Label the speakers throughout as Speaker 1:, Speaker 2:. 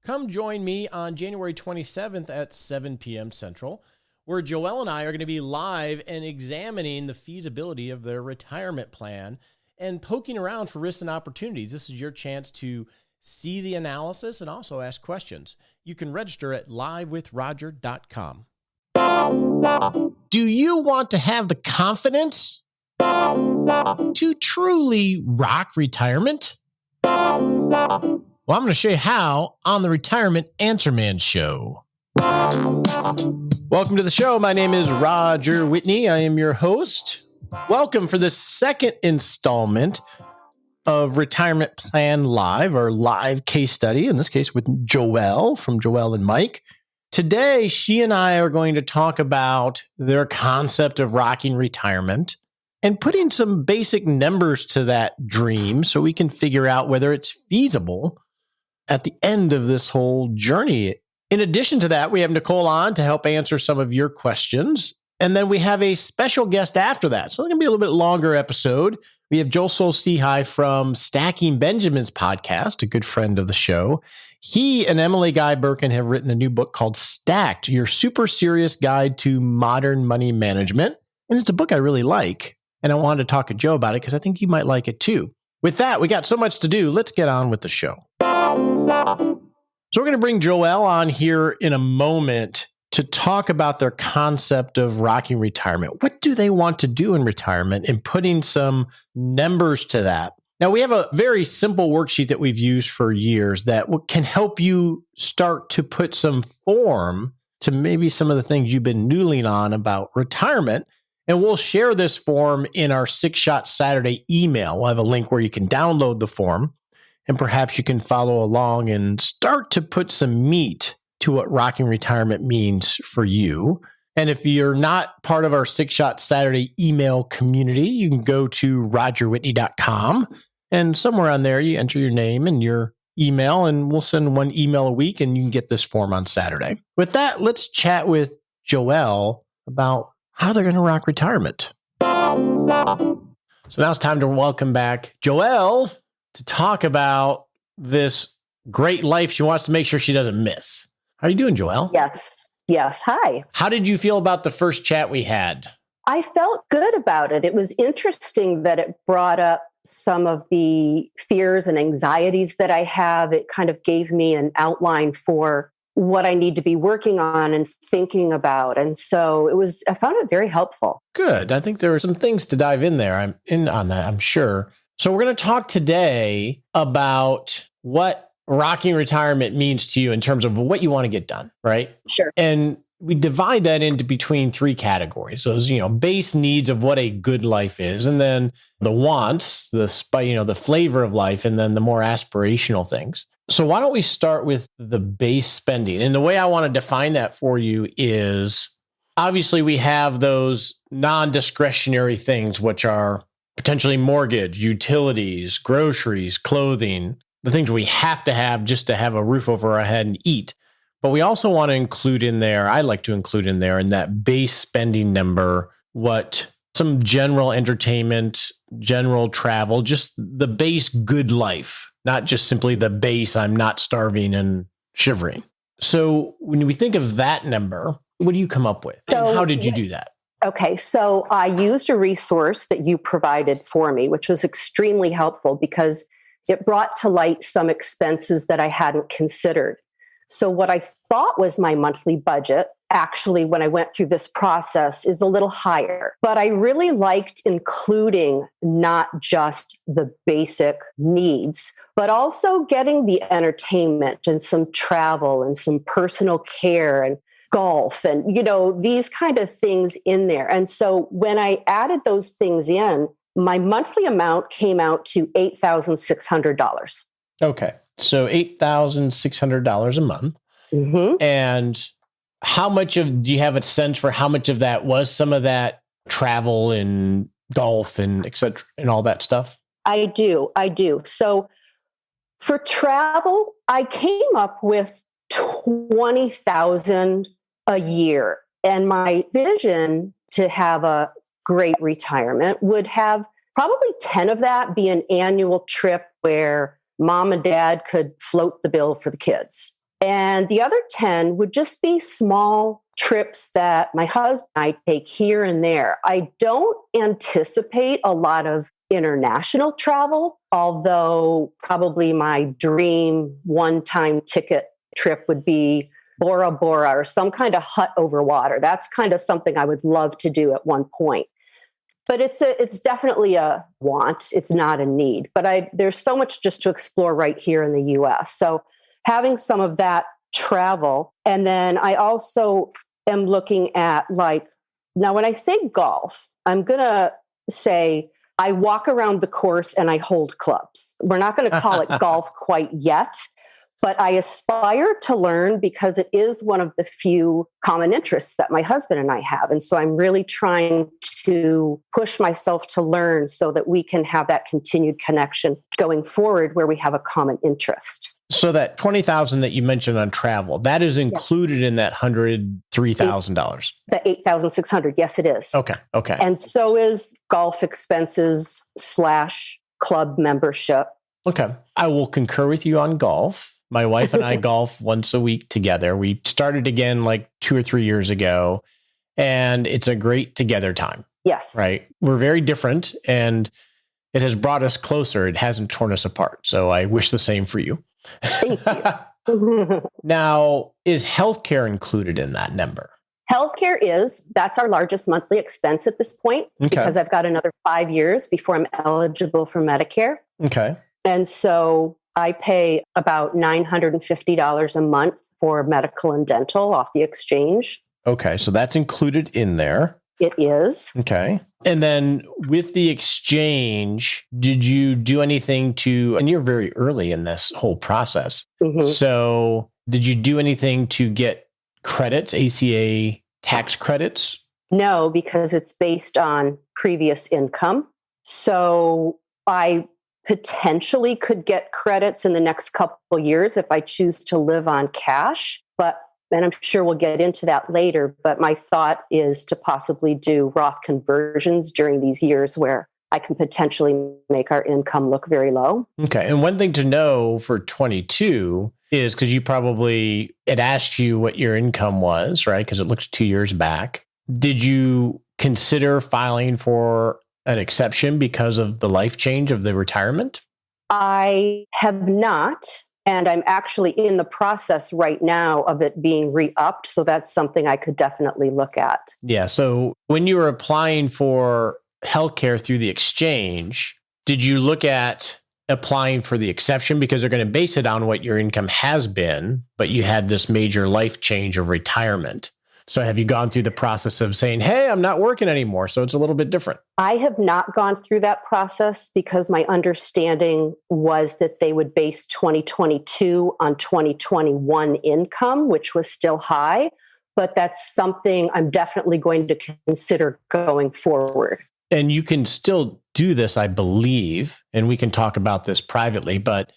Speaker 1: Come join me on January 27th at 7 p.m. Central, where Joelle and I are going to be live and examining the feasibility of their retirement plan and poking around for risks and opportunities. This is your chance to see the analysis and also ask questions. You can register at livewithroger.com. Do you want to have the confidence to truly rock retirement? Well, I'm going to show you how on the Retirement Answer Man Show. Welcome to the show. My name is Roger Whitney. I am your host. Welcome for the second installment of Retirement Plan Live, or live case study, in this case with Joelle from Joelle and Mike. Today, she and I are going to talk about their concept of rocking retirement and putting some basic numbers to that dream so we can figure out whether it's feasible at the end of this whole journey. In addition to that, we have Nicole on to help answer some of your questions. And then we have a special guest after that. So it's going to be a little bit longer episode. We have Joe Saul-Sehy from Stacking Benjamins podcast, a good friend of the show. He and Emily Guy Birkin have written a new book called Stacked, Your Super Serious Guide to Modern Money Management. And it's a book I really like. And I wanted to talk to Joe about it because I think you might like it too. With that, we got so much to do. Let's get on with the show. So we're going to bring Joelle on here in a moment to talk about their concept of rocking retirement. What do they want to do in retirement and putting some numbers to that? Now, we have a very simple worksheet that we've used for years that can help you start to put some form to maybe some of the things you've been noodling on about retirement. And we'll share this form in our 6-Shot Saturday email. We'll have a link where you can download the form, and perhaps you can follow along and start to put some meat to what rocking retirement means for you. And if you're not part of our 6-Shot Saturday email community, you can go to rogerwhitney.com, and somewhere on there, you enter your name and your email, and we'll send one email a week, and you can get this form on Saturday. With that, let's chat with Joelle about how they're going to rock retirement. So now it's time to welcome back Joelle to talk about this great life she wants to make sure she doesn't miss. How are you doing, Joelle?
Speaker 2: Yes. Hi.
Speaker 1: How did you feel about the first chat we had?
Speaker 2: I felt good about it. It was interesting that it brought up some of the fears and anxieties that I have. It kind of gave me an outline for what I need to be working on and thinking about. And so I found it very helpful.
Speaker 1: Good. I think there are some things to dive in there. I'm in on that, I'm sure. So we're going to talk today about what rocking retirement means to you in terms of what you want to get done, right?
Speaker 2: Sure.
Speaker 1: And we divide that into between 3 categories. Those, base needs of what a good life is, and then the wants, the flavor of life, and then the more aspirational things. So why don't we start with the base spending? And the way I want to define that for you is, obviously we have those non-discretionary things, which are potentially mortgage, utilities, groceries, clothing, the things we have to have just to have a roof over our head and eat. But we also want to include in there, I like to include in there, in that base spending number, what some general entertainment, general travel, just the base good life, not just simply the base I'm not starving and shivering. So when we think of that number, what do you come up with? And how did you do that?
Speaker 2: Okay, so I used a resource that you provided for me, which was extremely helpful because it brought to light some expenses that I hadn't considered. So what I thought was my monthly budget, actually, when I went through this process, is a little higher. But I really liked including not just the basic needs, but also getting the entertainment and some travel and some personal care and golf and, these kind of things in there. And so when I added those things in, my monthly amount came out to $8,600.
Speaker 1: Okay. So $8,600 a month.
Speaker 2: Mm-hmm.
Speaker 1: And do you have a sense for how much of that was some of that travel and golf and et cetera and all that stuff?
Speaker 2: I do. So for travel, I came up with $20,000 a year. And my vision to have a great retirement would have probably 10 of that be an annual trip where mom and dad could float the bill for the kids. And the other 10 would just be small trips that my husband and I take here and there. I don't anticipate a lot of international travel, although probably my dream one-time ticket trip would be Bora Bora or some kind of hut over water. That's kind of something I would love to do at one point. But it's definitely a want. It's not a need. But there's so much just to explore right here in the US. So having some of that travel. And then I also am looking at now when I say golf, I'm going to say I walk around the course and I hold clubs. We're not going to call it golf quite yet, but I aspire to learn because it is one of the few common interests that my husband and I have. And so I'm really trying to push myself to learn so that we can have that continued connection going forward where we have a common interest.
Speaker 1: So that $20,000 that you mentioned on travel, that is included in that $103,000.
Speaker 2: The $8,600. Yes, it is.
Speaker 1: Okay.
Speaker 2: And so is golf expenses / club membership.
Speaker 1: Okay. I will concur with you on golf. My wife and I golf once a week together. We started again like 2 or 3 years ago, and it's a great together time.
Speaker 2: Yes.
Speaker 1: Right. We're very different, and it has brought us closer. It hasn't torn us apart. So I wish the same for you.
Speaker 2: Thank you.
Speaker 1: Now, is healthcare included in that number?
Speaker 2: Healthcare that's our largest monthly expense at this point because I've got another 5 years before I'm eligible for Medicare.
Speaker 1: Okay.
Speaker 2: And so I pay about $950 a month for medical and dental off the exchange.
Speaker 1: Okay. So that's included in there.
Speaker 2: It is.
Speaker 1: Okay. And then with the exchange, did you do anything and you're very early in this whole process. Mm-hmm. So did you do anything to get credits, ACA tax credits?
Speaker 2: No, because it's based on previous income. So I potentially could get credits in the next couple years if I choose to live on cash, and I'm sure we'll get into that later, but my thought is to possibly do Roth conversions during these years where I can potentially make our income look very low.
Speaker 1: Okay. And one thing to know for 22 is because it asked you what your income was, right? Because it looks 2 years back. Did you consider filing for an exception because of the life change of the retirement?
Speaker 2: I have not. And I'm actually in the process right now of it being re-upped. So that's something I could definitely look at.
Speaker 1: Yeah. So when you were applying for healthcare through the exchange, did you look at applying for the exception because they're going to base it on what your income has been, but you had this major life change of retirement? So have you gone through the process of saying, hey, I'm not working anymore, so it's a little bit different?
Speaker 2: I have not gone through that process because my understanding was that they would base 2022 on 2021 income, which was still high. But that's something I'm definitely going to consider going forward.
Speaker 1: And you can still do this, I believe, and we can talk about this privately, but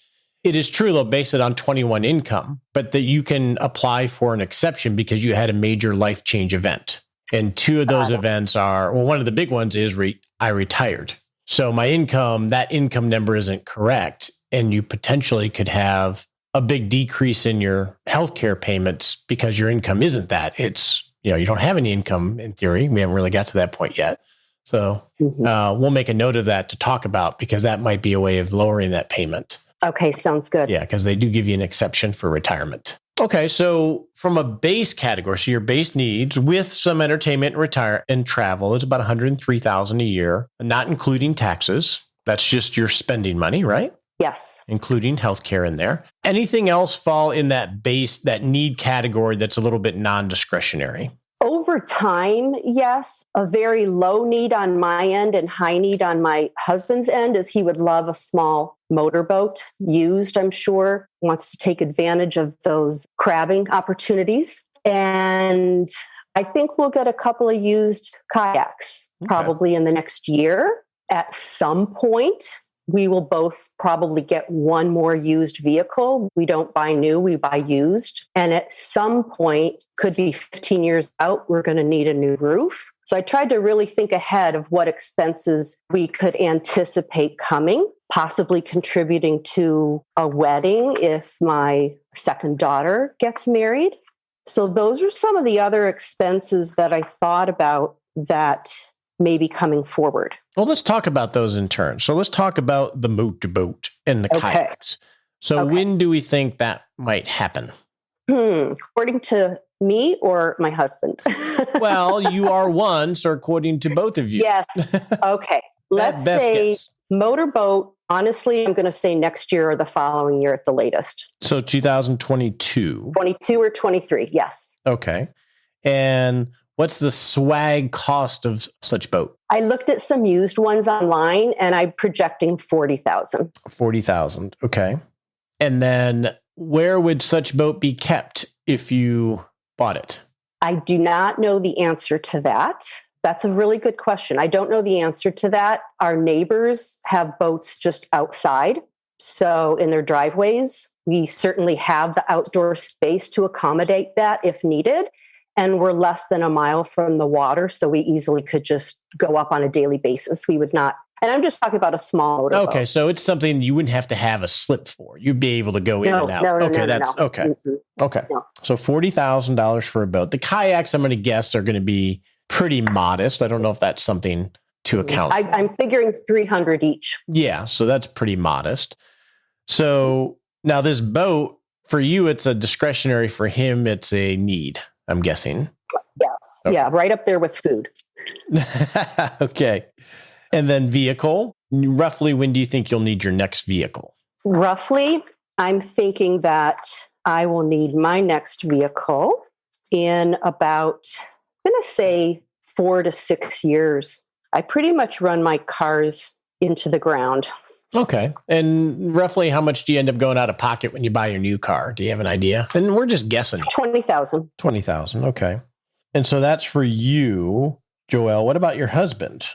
Speaker 1: it is true they'll base it on 21 income, but that you can apply for an exception because you had a major life change event. And two of those events are, one of the big ones is I retired. So my income, that income number isn't correct. And you potentially could have a big decrease in your healthcare payments because your income isn't that. It's, you don't have any income in theory. We haven't really got to that point yet. So we'll make a note of that to talk about because that might be a way of lowering that payment.
Speaker 2: Okay, sounds good.
Speaker 1: Yeah, because they do give you an exception for retirement. Okay, so from a base category, so your base needs with some entertainment, and travel is about $103,000 a year, not including taxes. That's just your spending money, right?
Speaker 2: Yes.
Speaker 1: Including healthcare in there. Anything else fall in that base, that need category that's a little bit non-discretionary?
Speaker 2: Over time, yes. A very low need on my end and high need on my husband's end is he would love a small motorboat, used, I'm sure, wants to take advantage of those crabbing opportunities. And I think we'll get a couple of used kayaks probably in the next year. At some point, we will both probably get one more used vehicle. We don't buy new, we buy used. And at some point, could be 15 years out, we're going to need a new roof. So I tried to really think ahead of what expenses we could anticipate coming. possibly contributing to a wedding if my second daughter gets married. So those are some of the other expenses that I thought about that may be coming forward.
Speaker 1: Well, let's talk about those in turn. So let's talk about the motorboat and the kayaks. So when do we think that might happen?
Speaker 2: According to me or my husband?
Speaker 1: Well, you are one, so according to both of you.
Speaker 2: Yes. Okay. Let's say motorboat. Honestly, I'm going to say next year or the following year at the latest.
Speaker 1: So 2022.
Speaker 2: 22 or 23, yes.
Speaker 1: Okay. And what's the swag cost of such boat?
Speaker 2: I looked at some used ones online and I'm projecting $40,000.
Speaker 1: $40,000. Okay. And then where would such boat be kept if you bought it?
Speaker 2: I do not know the answer to that. That's a really good question. I don't know the answer to that. Our neighbors have boats just outside. So in their driveways, we certainly have the outdoor space to accommodate that if needed. And we're less than a mile from the water. So we easily could just go up on a daily basis. We would not. And I'm just talking about a small motorboat.
Speaker 1: Okay. So it's something you wouldn't have to have a slip for. You'd be able to go in and out. Okay. Okay.
Speaker 2: No.
Speaker 1: So $40,000 for a boat. The kayaks, I'm going to guess, are going to be pretty modest. I don't know if that's something to account for.
Speaker 2: I'm figuring 300 each.
Speaker 1: Yeah. So that's pretty modest. So now this boat, for you, it's a discretionary. For him, it's a need, I'm guessing.
Speaker 2: Yes. Okay. Yeah. Right up there with food.
Speaker 1: Okay. And then vehicle, roughly when do you think you'll need your next vehicle?
Speaker 2: Roughly, I'm thinking that I will need my next vehicle in about, I'm going to say 4 to 6 years. I pretty much run my cars into the ground.
Speaker 1: Okay. And roughly how much do you end up going out of pocket when you buy your new car? Do you have an idea? And we're just guessing.
Speaker 2: $20,000.
Speaker 1: $20,000. Okay. And so that's for you, Joelle. What about your husband?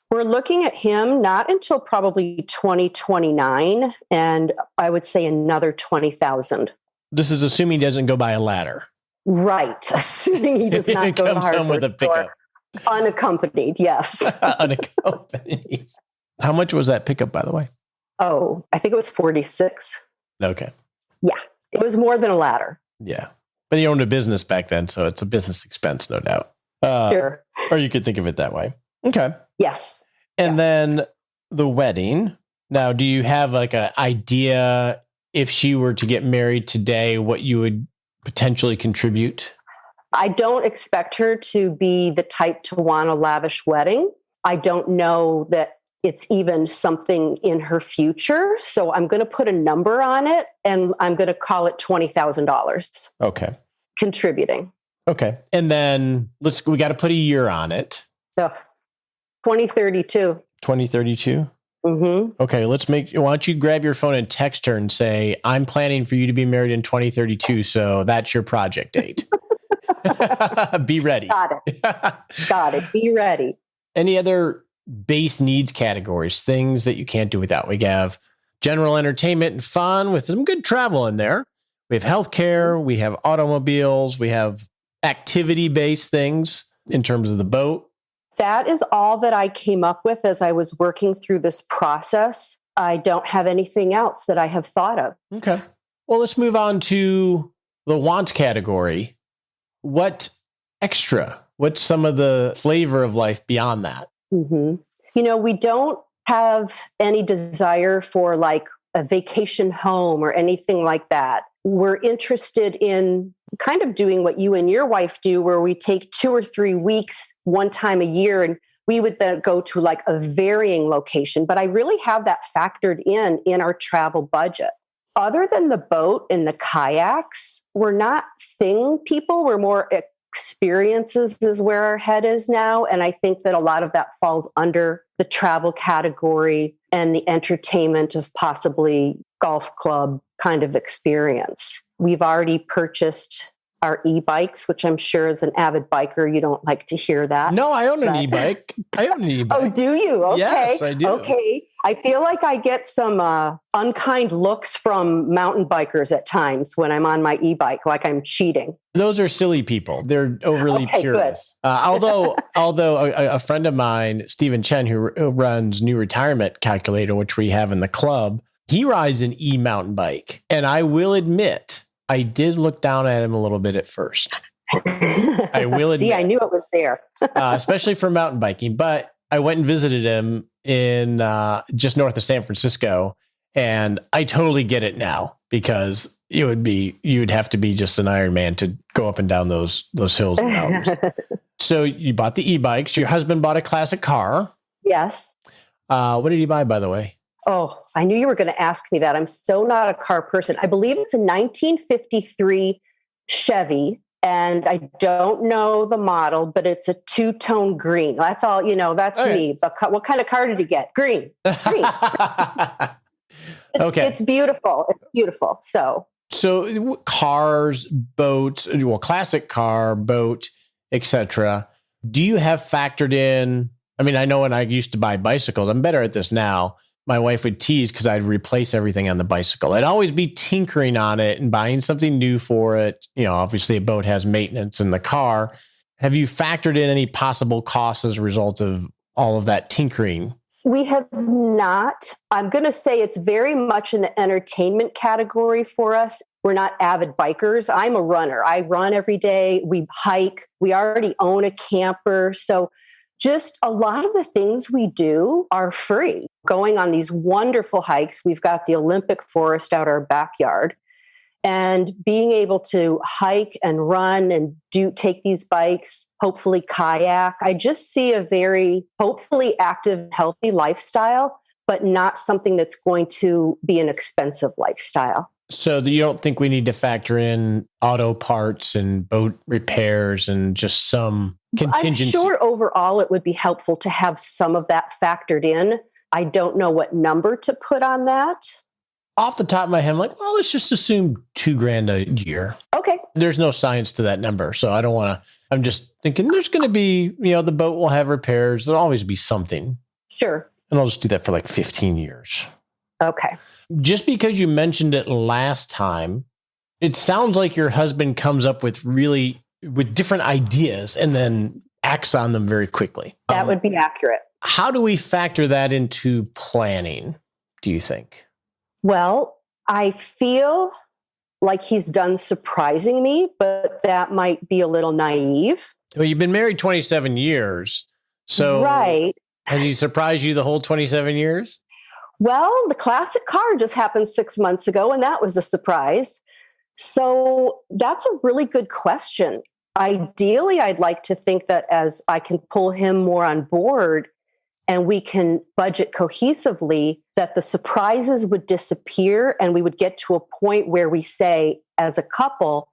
Speaker 2: We're looking at him not until probably 2029, and I would say another 20,000.
Speaker 1: This is assuming he doesn't go by a ladder.
Speaker 2: Right. Assuming he does not go to the hardware store. Unaccompanied, yes.
Speaker 1: Unaccompanied. How much was that pickup, by the way?
Speaker 2: Oh, I think it was 46.
Speaker 1: Okay.
Speaker 2: Yeah. It was more than a ladder.
Speaker 1: Yeah. But he owned a business back then, so it's a business expense, no doubt.
Speaker 2: Sure.
Speaker 1: Or you could think of it that way. Okay.
Speaker 2: Yes.
Speaker 1: And then the wedding. Now, do you have like an idea if she were to get married today, what you would potentially contribute?
Speaker 2: I don't expect her to be the type to want a lavish wedding. I don't know that it's even something in her future. So I'm going to put a number on it and I'm going to call it $20,000.
Speaker 1: Okay.
Speaker 2: Contributing.
Speaker 1: Okay. And then we got to put a year on it.
Speaker 2: 2032.
Speaker 1: 2032?
Speaker 2: Mm-hmm.
Speaker 1: Okay, why don't you grab your phone and text her and say, I'm planning for you to be married in 2032, so that's your project date. Be ready.
Speaker 2: Got it. Got it. Be ready.
Speaker 1: Any other base needs categories, things that you can't do without? We have general entertainment and fun with some good travel in there. We have healthcare, we have automobiles, we have activity-based things in terms of the boat.
Speaker 2: That is all that I came up with as I was working through this process. I don't have anything else that I have thought of.
Speaker 1: Okay. Well, let's move on to the wants category. What extra? What's some of the flavor of life beyond that?
Speaker 2: Mm-hmm. We don't have any desire for like a vacation home or anything like that. We're interested in kind of doing what you and your wife do, where we take 2 or 3 weeks one time a year, and we would then go to like a varying location. But I really have that factored in our travel budget. Other than the boat and the kayaks, we're not thing people. We're more experiences is where our head is now. And I think that a lot of that falls under the travel category and the entertainment of possibly golf club kind of experience. We've already purchased our e-bikes, which I'm sure as an avid biker, you don't like to hear that.
Speaker 1: No, I own an e-bike.
Speaker 2: Oh, do you? Okay.
Speaker 1: Yes, I do.
Speaker 2: Okay. I feel like I get some unkind looks from mountain bikers at times when I'm on my e-bike, like I'm cheating.
Speaker 1: Those are silly people. They're overly curious. Although a friend of mine, Stephen Chen, who runs New Retirement Calculator, which we have in the club, he rides an e-mountain bike. And I will admit, I did look down at him a little bit at first. I will admit.
Speaker 2: See, I knew it was there.
Speaker 1: Especially for mountain biking. But I went and visited him in just north of San Francisco. And I totally get it now, because you would have to be just an Iron Man to go up and down those hills and mountains. So you bought the e-bikes. Your husband bought a classic car.
Speaker 2: Yes.
Speaker 1: What did he buy, by the way?
Speaker 2: Oh, I knew you were going to ask me that. I'm so not a car person. I believe it's a 1953 Chevy, and I don't know the model, but it's a two-tone green. That's all, that's me. But what kind of car did he get? Green.
Speaker 1: Okay.
Speaker 2: It's beautiful. It's beautiful. So
Speaker 1: cars, boats, classic car, boat, etc. Do you have factored in? I mean, I know when I used to buy bicycles, I'm better at this now. My wife would tease because I'd replace everything on the bicycle. I'd always be tinkering on it and buying something new for it. Obviously a boat has maintenance in the car. Have you factored in any possible costs as a result of all of that tinkering?
Speaker 2: We have not. I'm going to say it's very much in the entertainment category for us. We're not avid bikers. I'm a runner. I run every day. We hike. We already own a camper. So just a lot of the things we do are free. Going on these wonderful hikes. We've got the Olympic forest out our backyard. And being able to hike and run and take these bikes, hopefully kayak. I just see a very hopefully active, healthy lifestyle, but not something that's going to be an expensive lifestyle.
Speaker 1: So you don't think we need to factor in auto parts and boat repairs and just some contingency?
Speaker 2: I'm sure overall it would be helpful to have some of that factored in. I don't know what number to put on that.
Speaker 1: Off the top of my head, I'm like, well, let's just assume $2,000 a year.
Speaker 2: Okay.
Speaker 1: There's no science to that number. So I don't want to, I'm just thinking there's going to be, the boat will have repairs. There'll always be something.
Speaker 2: Sure.
Speaker 1: And I'll just do that for like 15 years.
Speaker 2: Okay.
Speaker 1: Just because you mentioned it last time, it sounds like your husband comes up with different ideas and then acts on them very quickly.
Speaker 2: That would be accurate.
Speaker 1: How do we factor that into planning, do you think?
Speaker 2: Well, I feel like he's done surprising me, but that might be a little naive.
Speaker 1: Well, you've been married 27 years. So
Speaker 2: right.
Speaker 1: Has he surprised you the whole 27 years?
Speaker 2: Well, the classic car just happened 6 months ago, and that was a surprise. So that's a really good question. Ideally, I'd like to think that as I can pull him more on board and we can budget cohesively, that the surprises would disappear and we would get to a point where we say as a couple,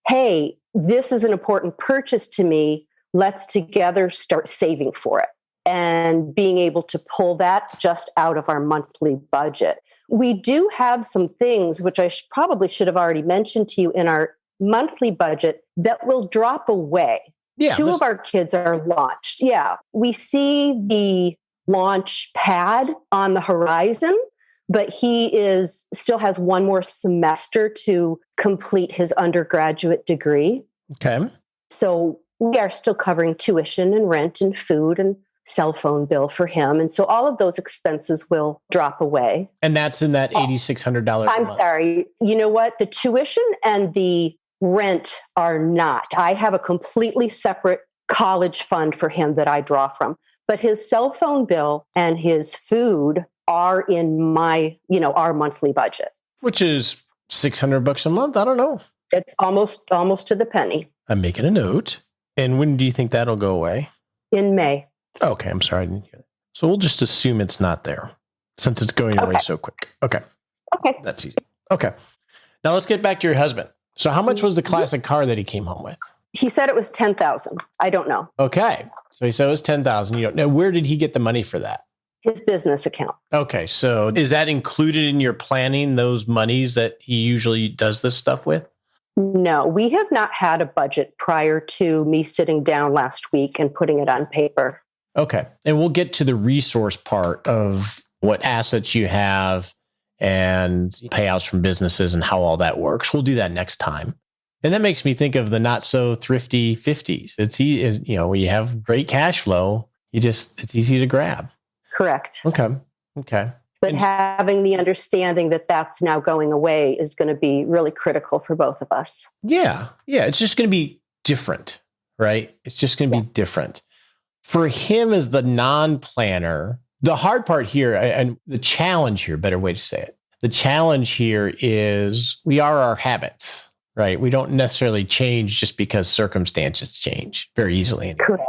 Speaker 2: hey, this is an important purchase to me. Let's together start saving for it and being able to pull that just out of our monthly budget. We do have some things, which I probably should have already mentioned to you in our monthly budget, that will drop away. Yeah, Two of our kids are launched. Yeah. We see the launch pad on the horizon, but he still has one more semester to complete his undergraduate degree.
Speaker 1: Okay.
Speaker 2: So we are still covering tuition and rent and food and cell phone bill for him. And so all of those expenses will drop away.
Speaker 1: And that's in that $8,600.
Speaker 2: I'm sorry. You know what? The tuition and the rent are not. I have a completely separate college fund for him that I draw from. But his cell phone bill and his food are in my, our monthly budget.
Speaker 1: Which is $600 a month. I don't know.
Speaker 2: It's almost to the penny.
Speaker 1: I'm making a note. And when do you think that'll go away?
Speaker 2: In May.
Speaker 1: Okay, I'm sorry I didn't hear that. So we'll just assume it's not there since it's going away so quick. Okay. That's easy. Okay. Now let's get back to your husband. So how much was the classic car that he came home with?
Speaker 2: He said it was $10,000. I don't know.
Speaker 1: Okay. So he said it was $10,000. You don't know. Where did he get the money for that?
Speaker 2: His business account.
Speaker 1: Okay. So is that included in your planning, those monies that he usually does this stuff with?
Speaker 2: No, we have not had a budget prior to me sitting down last week and putting it on paper.
Speaker 1: Okay. And we'll get to the resource part of what assets you have and payouts from businesses and how all that works. We'll do that next time. And that makes me think of the not so thrifty 50s. It's easy, when you have great cash flow, it's easy to grab.
Speaker 2: Correct.
Speaker 1: Okay.
Speaker 2: But having the understanding that that's now going away is going to be really critical for both of us.
Speaker 1: Yeah. It's just going to be different, right? It's just going to be different. For him as the non-planner, the hard part here, and the challenge here, better way to say it, the challenge here is we are our habits, right? We don't necessarily change just because circumstances change very easily. Anyway.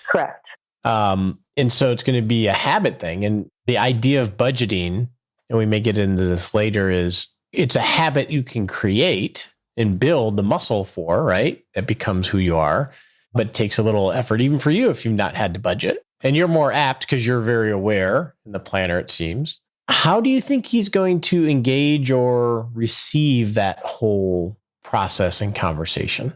Speaker 2: Correct.
Speaker 1: And so it's going to be a habit thing. And the idea of budgeting, and we may get into this later, is it's a habit you can create and build the muscle for, right? That becomes who you are, but it takes a little effort, even for you if you've not had to budget. And you're more apt because you're very aware in the planner, it seems. How do you think he's going to engage or receive that whole process and conversation?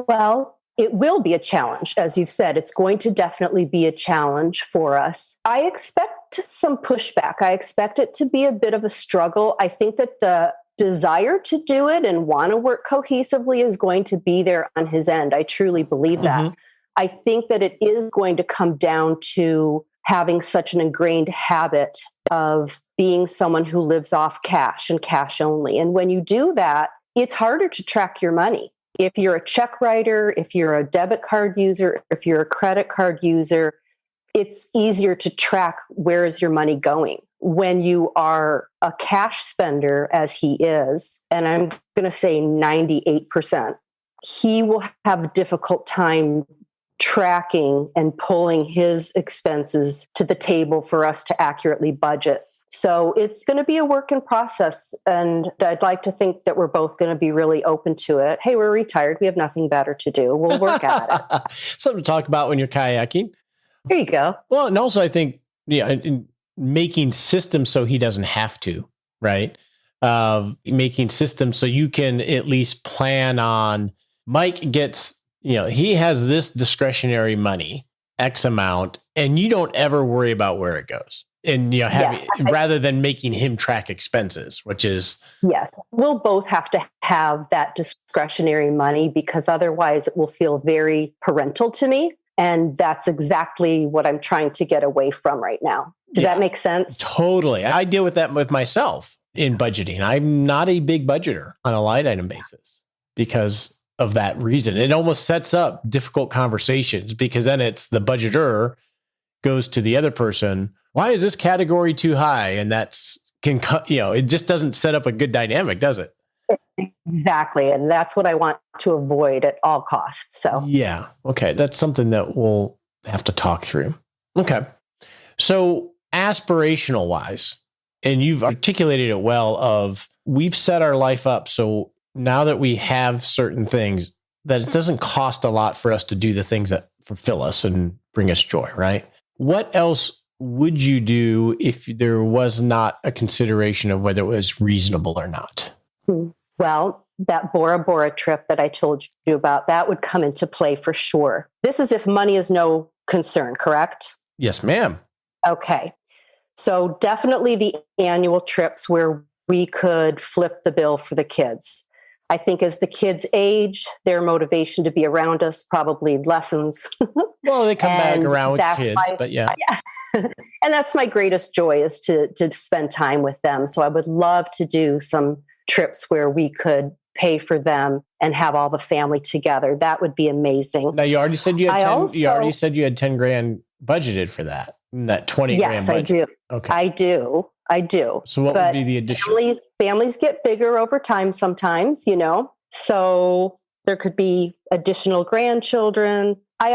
Speaker 2: Well, it will be a challenge. As you've said, it's going to definitely be a challenge for us. I expect some pushback. I expect it to be a bit of a struggle. I think that the desire to do it and want to work cohesively is going to be there on his end. I truly believe that. Mm-hmm. I think that it is going to come down to having such an ingrained habit of being someone who lives off cash and cash only. And when you do that, it's harder to track your money. If you're a check writer, if you're a debit card user, if you're a credit card user, it's easier to track where is your money going. When you are a cash spender, as he is, and I'm going to say 98%, he will have a difficult time tracking and pulling his expenses to the table for us to accurately budget. So it's going to be a work in process. And I'd like to think that we're both going to be really open to it. Hey, we're retired. We have nothing better to do. We'll work at it.
Speaker 1: Something to talk about when you're kayaking.
Speaker 2: There you go.
Speaker 1: Well, and also I think, in making systems so he doesn't have to, right? Making systems so you can at least plan on, Mike gets, he has this discretionary money, X amount, and you don't ever worry about where it goes. And rather than making him track expenses, which is...
Speaker 2: Yes, we'll both have to have that discretionary money because otherwise it will feel very parental to me. And that's exactly what I'm trying to get away from right now. Does that make sense?
Speaker 1: Totally. I deal with that with myself in budgeting. I'm not a big budgeter on a line item basis because of that reason. It almost sets up difficult conversations because then it's the budgeter goes to the other person. Why is this category too high? And it just doesn't set up a good dynamic, does it?
Speaker 2: Exactly. And that's what I want to avoid at all costs. So,
Speaker 1: yeah. Okay. That's something that we'll have to talk through. Okay. So aspirational wise, and you've articulated it well we've set our life up. So now that we have certain things that it doesn't cost a lot for us to do the things that fulfill us and bring us joy, right? What else would you do if there was not a consideration of whether it was reasonable or not?
Speaker 2: Well, that Bora Bora trip that I told you about, that would come into play for sure. This is if money is no concern, correct?
Speaker 1: Yes, ma'am.
Speaker 2: Okay. So definitely the annual trips where we could flip the bill for the kids. I think as the kids age, their motivation to be around us probably lessens.
Speaker 1: Well, they come back around with kids, but yeah.
Speaker 2: And that's my greatest joy is to spend time with them. So I would love to do some trips where we could pay for them and have all the family together. That would be amazing.
Speaker 1: Now you already said you had 10 grand budgeted for that. That 20 grand budget.
Speaker 2: Yes, I do.
Speaker 1: Okay.
Speaker 2: I do.
Speaker 1: So what would be the addition?
Speaker 2: Families get bigger over time sometimes, So there could be additional grandchildren. I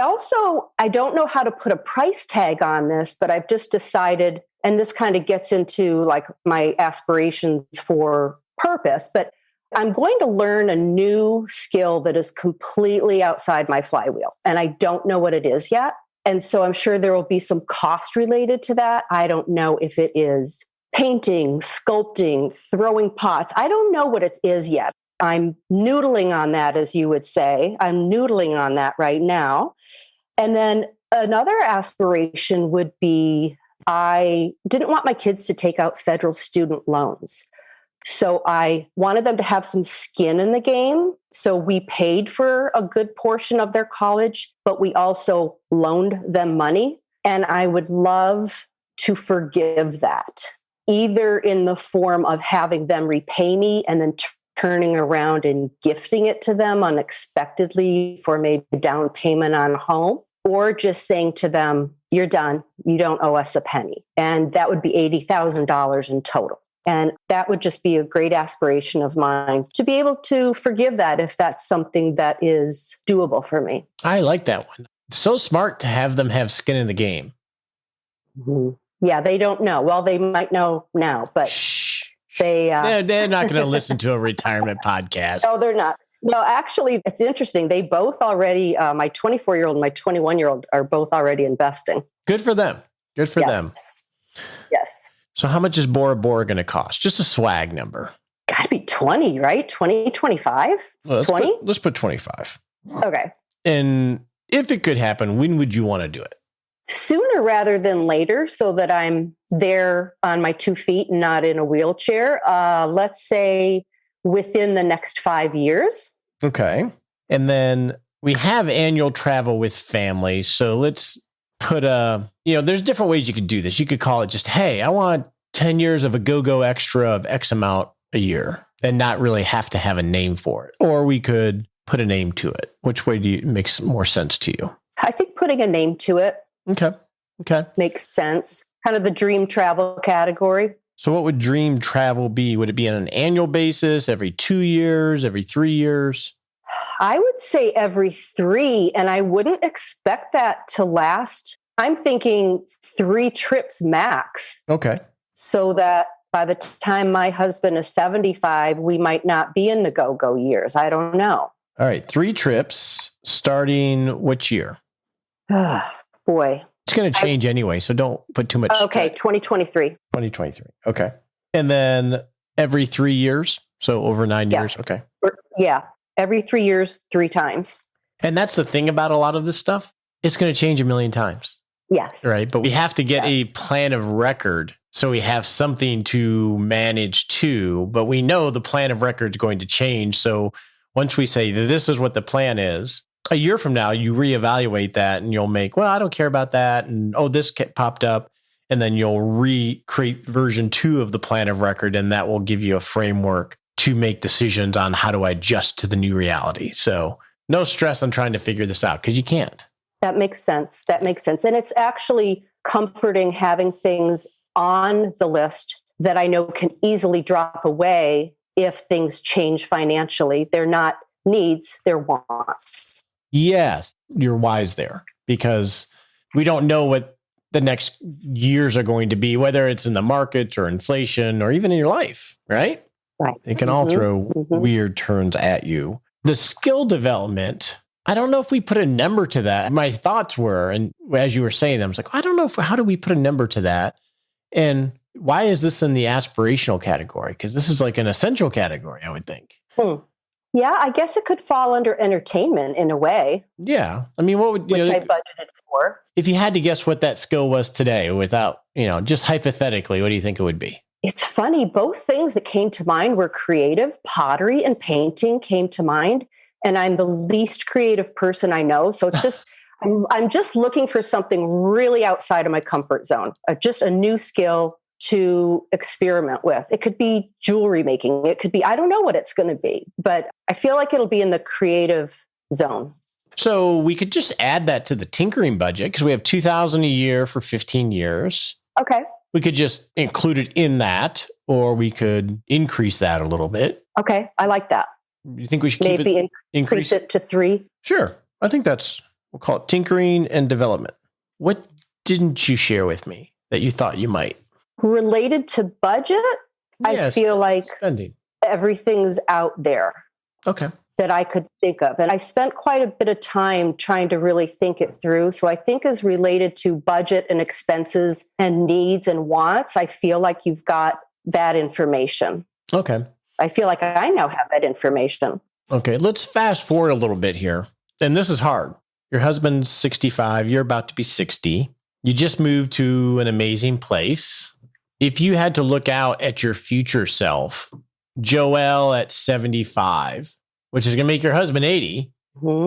Speaker 2: don't know how to put a price tag on this, but I've just decided, and this kind of gets into like my aspirations for purpose, but I'm going to learn a new skill that is completely outside my flywheel. And I don't know what it is yet. And so I'm sure there will be some cost related to that. I don't know if it is painting, sculpting, throwing pots. I don't know what it is yet. I'm noodling on that, as you would say. I'm noodling on that right now. And then another aspiration would be, I didn't want my kids to take out federal student loans. So I wanted them to have some skin in the game. So we paid for a good portion of their college, but we also loaned them money. And I would love to forgive that, either in the form of having them repay me and then turning around and gifting it to them unexpectedly for maybe a down payment on a home, or just saying to them, you're done. You don't owe us a penny. And that would be $80,000 in total. And that would just be a great aspiration of mine, to be able to forgive that if that's something that is doable for me.
Speaker 1: I like that one. So smart to have them have skin in the game.
Speaker 2: Mm-hmm. Yeah, they don't know. Well, they might know now, but
Speaker 1: they're not going to listen to a retirement podcast.
Speaker 2: No, they're not. No, actually, it's interesting. They both already, my 24-year-old and my 21-year-old are both already investing.
Speaker 1: Good for them. Good for them.
Speaker 2: Yes.
Speaker 1: So how much is Bora Bora going to cost? Just a swag number.
Speaker 2: Got to be 20, right? 20, 25?
Speaker 1: Well,
Speaker 2: 20?
Speaker 1: Let's put 25.
Speaker 2: Okay.
Speaker 1: And if it could happen, when would you want to do it?
Speaker 2: Sooner rather than later, so that I'm there on my 2 feet and not in a wheelchair. Let's say within the next 5 years.
Speaker 1: Okay. And then we have annual travel with family. So let's put there's different ways you could do this. You could call it just, hey, I want 10 years of a go-go extra of X amount a year, and not really have to have a name for it. Or we could put a name to it. Which way makes more sense to you?
Speaker 2: I think putting a name to it.
Speaker 1: Okay.
Speaker 2: Makes sense. Kind of the dream travel category.
Speaker 1: So what would dream travel be? Would it be on an annual basis, every 2 years, every 3 years?
Speaker 2: I would say every 3, and I wouldn't expect that to last. I'm thinking 3 trips max.
Speaker 1: Okay. So
Speaker 2: that by the time my husband is 75, we might not be in the go-go years. I don't know.
Speaker 1: All right. 3 trips starting which year?
Speaker 2: Boy.
Speaker 1: It's going to change anyway, so don't put too much.
Speaker 2: Okay, 2023.
Speaker 1: 2023. Okay. And then every 3 years? So over 9 years? Okay.
Speaker 2: Yeah. Every 3 years, 3 times.
Speaker 1: And that's the thing about a lot of this stuff. It's going to change a million times.
Speaker 2: Yes.
Speaker 1: Right. But we have to get a plan of record, so we have something to manage to. But we know the plan of record is going to change. So once we say this is what the plan is, a year from now, you reevaluate that and you'll make, well, I don't care about that. And, this popped up. And then you'll recreate version 2 of the plan of record. And that will give you a framework to make decisions on how do I adjust to the new reality. So no stress on trying to figure this out, because you can't.
Speaker 2: That makes sense. And it's actually comforting having things on the list that I know can easily drop away if things change financially. They're not needs, they're wants.
Speaker 1: Yes, you're wise there, because we don't know what the next years are going to be, whether it's in the markets or inflation or even in your life, right?
Speaker 2: Right.
Speaker 1: It can all throw weird turns at you. The skill development, I don't know if we put a number to that. My thoughts were, and as you were saying them, I was like, I don't know how do we put a number to that? And why is this in the aspirational category? Because this is like an essential category, I would think.
Speaker 2: Yeah, I guess it could fall under entertainment in a way.
Speaker 1: Yeah. I mean, what would
Speaker 2: which I budgeted for.
Speaker 1: If you had to guess what that skill was today without, just hypothetically, what do you think it would be?
Speaker 2: It's funny. Both things that came to mind were creative. Pottery and painting came to mind. And I'm the least creative person I know. So it's just, I'm just looking for something really outside of my comfort zone, just a new skill to experiment with. It could be jewelry making. It could be, I don't know what it's going to be, but I feel like it'll be in the creative zone.
Speaker 1: So we could just add that to the tinkering budget, because we have $2,000 a year for 15 years.
Speaker 2: Okay.
Speaker 1: We could just include it in that, or we could increase that a little bit.
Speaker 2: Okay. I like that.
Speaker 1: You think we should
Speaker 2: maybe increase it to 3?
Speaker 1: Sure. I think we'll call it tinkering and development. What didn't you share with me that you thought you might?
Speaker 2: Related to budget, I feel like
Speaker 1: spending.
Speaker 2: Everything's out there.
Speaker 1: Okay.
Speaker 2: That I could think of. And I spent quite a bit of time trying to really think it through. So I think as related to budget and expenses and needs and wants, I feel like you've got that information.
Speaker 1: Okay.
Speaker 2: I feel like I now have that information.
Speaker 1: Okay, let's fast forward a little bit here. And this is hard. Your husband's 65, you're about to be 60. You just moved to an amazing place. If you had to look out at your future self, Joelle at 75, which is going to make your husband 80,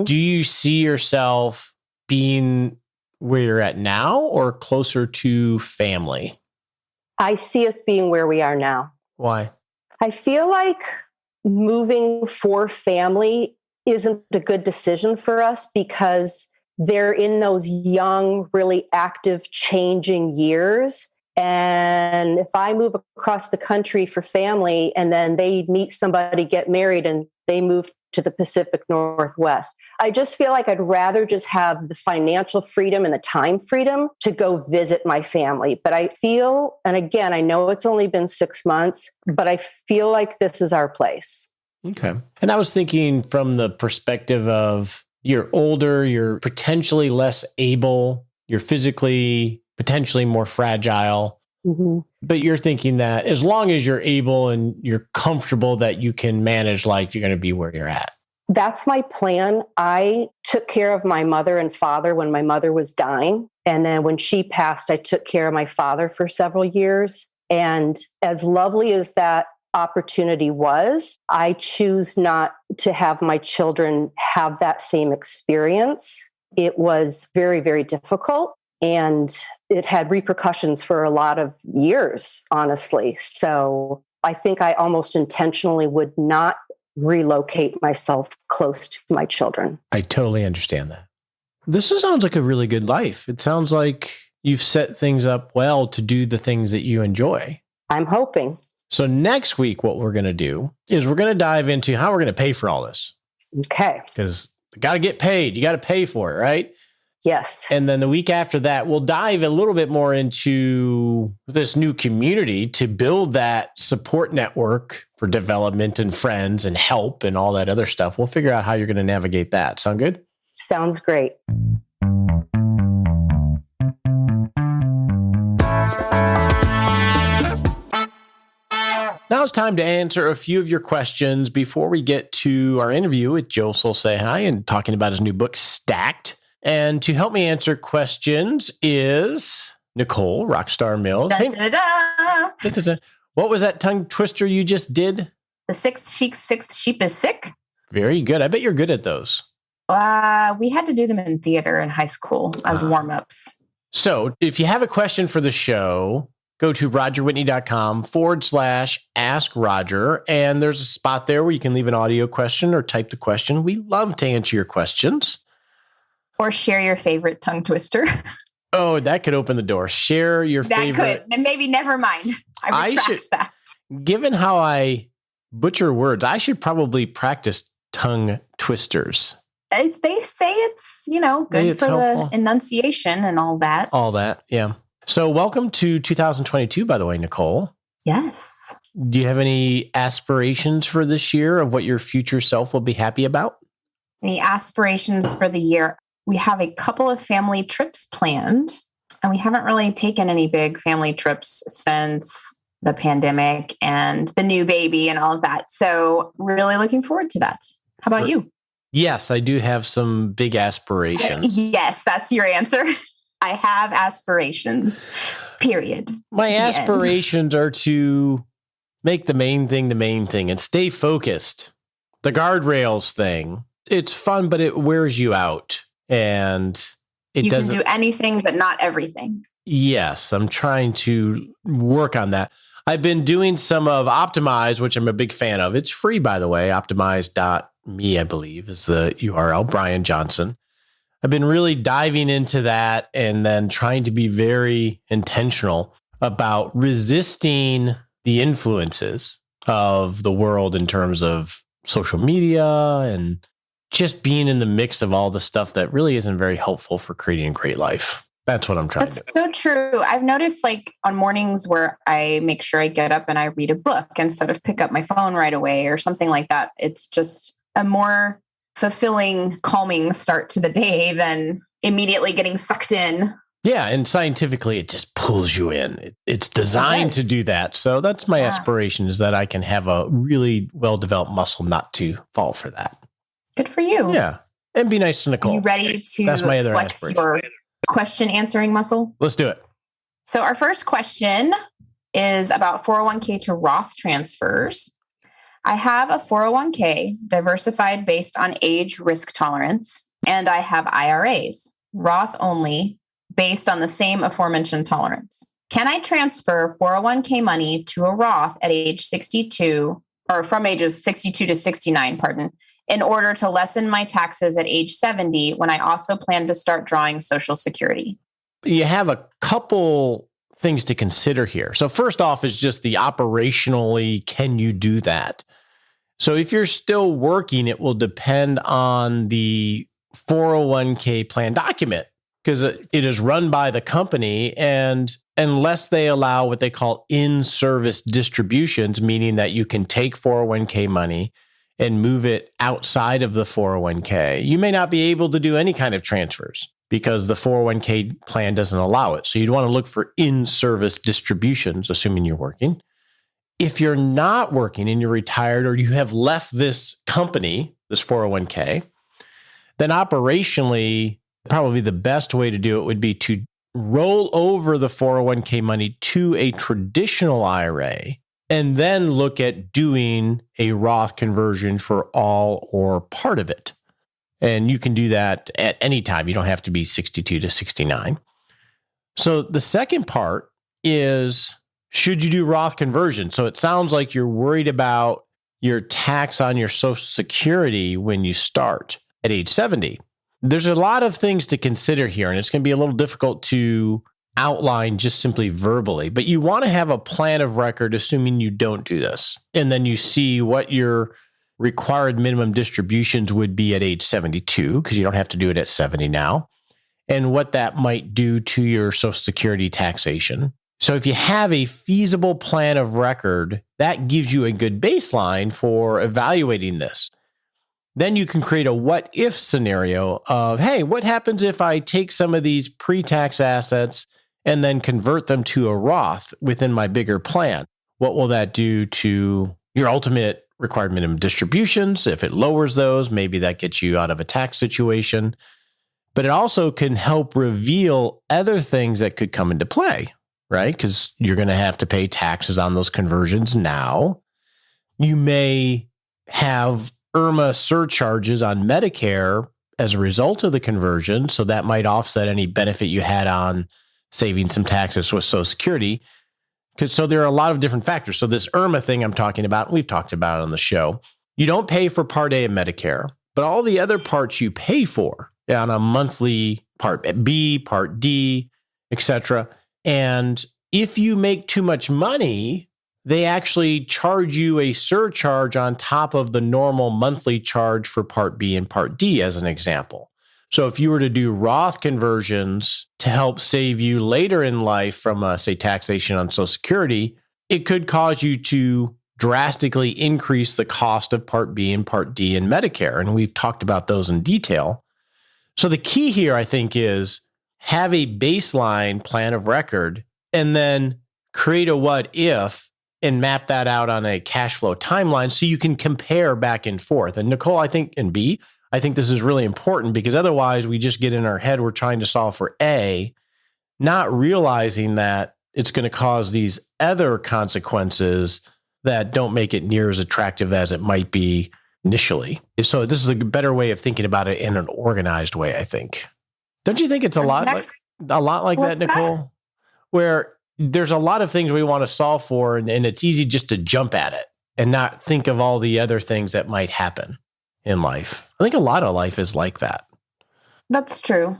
Speaker 1: do you see yourself being where you're at now or closer to family?
Speaker 2: I see us being where we are now.
Speaker 1: Why?
Speaker 2: I feel like moving for family isn't a good decision for us because they're in those young, really active, changing years. And if I move across the country for family and then they meet somebody, get married, and they move to the Pacific Northwest, I just feel like I'd rather just have the financial freedom and the time freedom to go visit my family. But I feel, and again, I know it's only been 6 months, but I feel like this is our place.
Speaker 1: Okay. And I was thinking from the perspective of you're older, you're potentially less able, you're physically potentially more fragile. But you're thinking that as long as you're able and you're comfortable that you can manage life, you're going to be where you're at.
Speaker 2: That's my plan. I took care of my mother and father when my mother was dying. And then when she passed, I took care of my father for several years. And as lovely as that opportunity was, I choose not to have my children have that same experience. It was very, very difficult. And it had repercussions for a lot of years, honestly. So I think I almost intentionally would not relocate myself close to my children.
Speaker 1: I totally understand that. This sounds like a really good life. It sounds like you've set things up well to do the things that you enjoy.
Speaker 2: I'm hoping.
Speaker 1: So next week, what we're going to do is we're going to dive into how we're going to pay for all this.
Speaker 2: Okay.
Speaker 1: Because you got to get paid. You got to pay for it, right?
Speaker 2: Yes.
Speaker 1: And then the week after that, we'll dive a little bit more into this new community to build that support network for development and friends and help and all that other stuff. We'll figure out how you're going to navigate that. Sound good?
Speaker 2: Sounds great.
Speaker 1: Now it's time to answer a few of your questions before we get to our interview with Joe Saul-Sehy and talking about his new book, Stacked. And to help me answer questions is Nicole, Rockstar Mills.
Speaker 3: Da, da, da, da.
Speaker 1: What was that tongue twister you just did?
Speaker 3: The sixth sheep is sick.
Speaker 1: Very good. I bet you're good at those.
Speaker 3: We had to do them in theater in high school as warm-ups.
Speaker 1: So if you have a question for the show, go to rogerwhitney.com/ask Roger. And there's a spot there where you can leave an audio question or type the question. We love to answer your questions.
Speaker 3: Or share your favorite tongue twister.
Speaker 1: Oh, that could open the door. Share your favorite.
Speaker 3: That could. And maybe never mind. I retract that.
Speaker 1: Given how I butcher words, I should probably practice tongue twisters.
Speaker 3: They say it's, good for helpful. The enunciation and all that.
Speaker 1: All that, yeah. So welcome to 2022, by the way, Nicole.
Speaker 3: Yes.
Speaker 1: Do you have any aspirations for this year of what your future self will be happy about?
Speaker 3: Any aspirations for the year? We have a couple of family trips planned, and we haven't really taken any big family trips since the pandemic and the new baby and all of that. So really looking forward to that. How about you?
Speaker 1: Yes, I do have some big aspirations.
Speaker 3: Yes, that's your answer. I have aspirations, period.
Speaker 1: My aspirations are to make the main thing and stay focused. The guardrails thing, it's fun, but it wears you out. And
Speaker 3: you can do anything, but not everything.
Speaker 1: Yes, I'm trying to work on that. I've been doing some of Optimize, which I'm a big fan of. It's free, by the way. Optimize.me, I believe, is the URL. Brian Johnson. I've been really diving into that and then trying to be very intentional about resisting the influences of the world in terms of social media and just being in the mix of all the stuff that really isn't very helpful for creating a great life. That's what I'm trying to do.
Speaker 3: That's so true. I've noticed on mornings where I make sure I get up and I read a book instead of pick up my phone right away or something like that. It's just a more fulfilling, calming start to the day than immediately getting sucked in
Speaker 1: Yeah. And scientifically, it just pulls you in. It's designed to do that. So that's my aspiration, is that I can have a really well-developed muscle not to fall for that.
Speaker 3: Good for you.
Speaker 1: Yeah. And be nice to Nicole.
Speaker 3: Are you ready to
Speaker 1: That's my other
Speaker 3: flex
Speaker 1: aspiration.
Speaker 3: your question answering muscle?
Speaker 1: Let's do it.
Speaker 3: So our first question is about 401k to Roth transfers. I have a 401k diversified based on age risk tolerance, and I have IRAs, Roth only, based on the same aforementioned tolerance. Can I transfer 401k money to a Roth at age 62, or from ages 62 to 69, in order to lessen my taxes at age 70 when I also plan to start drawing Social Security?
Speaker 1: You have a couple things to consider here. So first off is just the operationally, can you do that? So if you're still working, it will depend on the 401k plan document, because it is run by the company. And unless they allow what they call in-service distributions, meaning that you can take 401k money and move it outside of the 401k, you may not be able to do any kind of transfers because the 401k plan doesn't allow it. So you'd want to look for in-service distributions, assuming you're working. If you're not working and you're retired, or you have left this company, this 401k, then operationally, probably the best way to do it would be to roll over the 401k money to a traditional IRA and then look at doing a Roth conversion for all or part of it. And you can do that at any time. You don't have to be 62 to 69. So the second part is, should you do Roth conversion? So it sounds like you're worried about your tax on your Social Security when you start at age 70. There's a lot of things to consider here, and it's going to be a little difficult to outline just simply verbally, but you want to have a plan of record, assuming you don't do this. And then you see what your required minimum distributions would be at age 72, because you don't have to do it at 70 now, and what that might do to your Social Security taxation. So if you have a feasible plan of record, that gives you a good baseline for evaluating this. Then you can create a what if scenario of, hey, what happens if I take some of these pre-tax assets and then convert them to a Roth within my bigger plan? What will that do to your ultimate required minimum distributions? If it lowers those, maybe that gets you out of a tax situation. But it also can help reveal other things that could come into play, right? Because you're going to have to pay taxes on those conversions now. You may have IRMA surcharges on Medicare as a result of the conversion, so that might offset any benefit you had on saving some taxes with Social Security. So there are a lot of different factors. So this IRMA thing I'm talking about, we've talked about it on the show. You don't pay for Part A of Medicare, but all the other parts you pay for on a monthly Part B, Part D, etc. And if you make too much money, they actually charge you a surcharge on top of the normal monthly charge for Part B and Part D, as an example. So if you were to do Roth conversions to help save you later in life from, say, taxation on Social Security, it could cause you to drastically increase the cost of Part B and Part D in Medicare. And we've talked about those in detail. So the key here, I think, is have a baseline plan of record and then create a what if and map that out on a cash flow timeline so you can compare back and forth. And Nicole, I think, and B, I think this is really important, because otherwise we just get in our head, we're trying to solve for A, not realizing that it's going to cause these other consequences that don't make it near as attractive as it might be initially. So this is a better way of thinking about it in an organized way, I think. Don't you think it's a lot like that, Nicole? Where there's a lot of things we want to solve for, and it's easy just to jump at it and not think of all the other things that might happen in life. I think a lot of life is like that. That's
Speaker 3: true.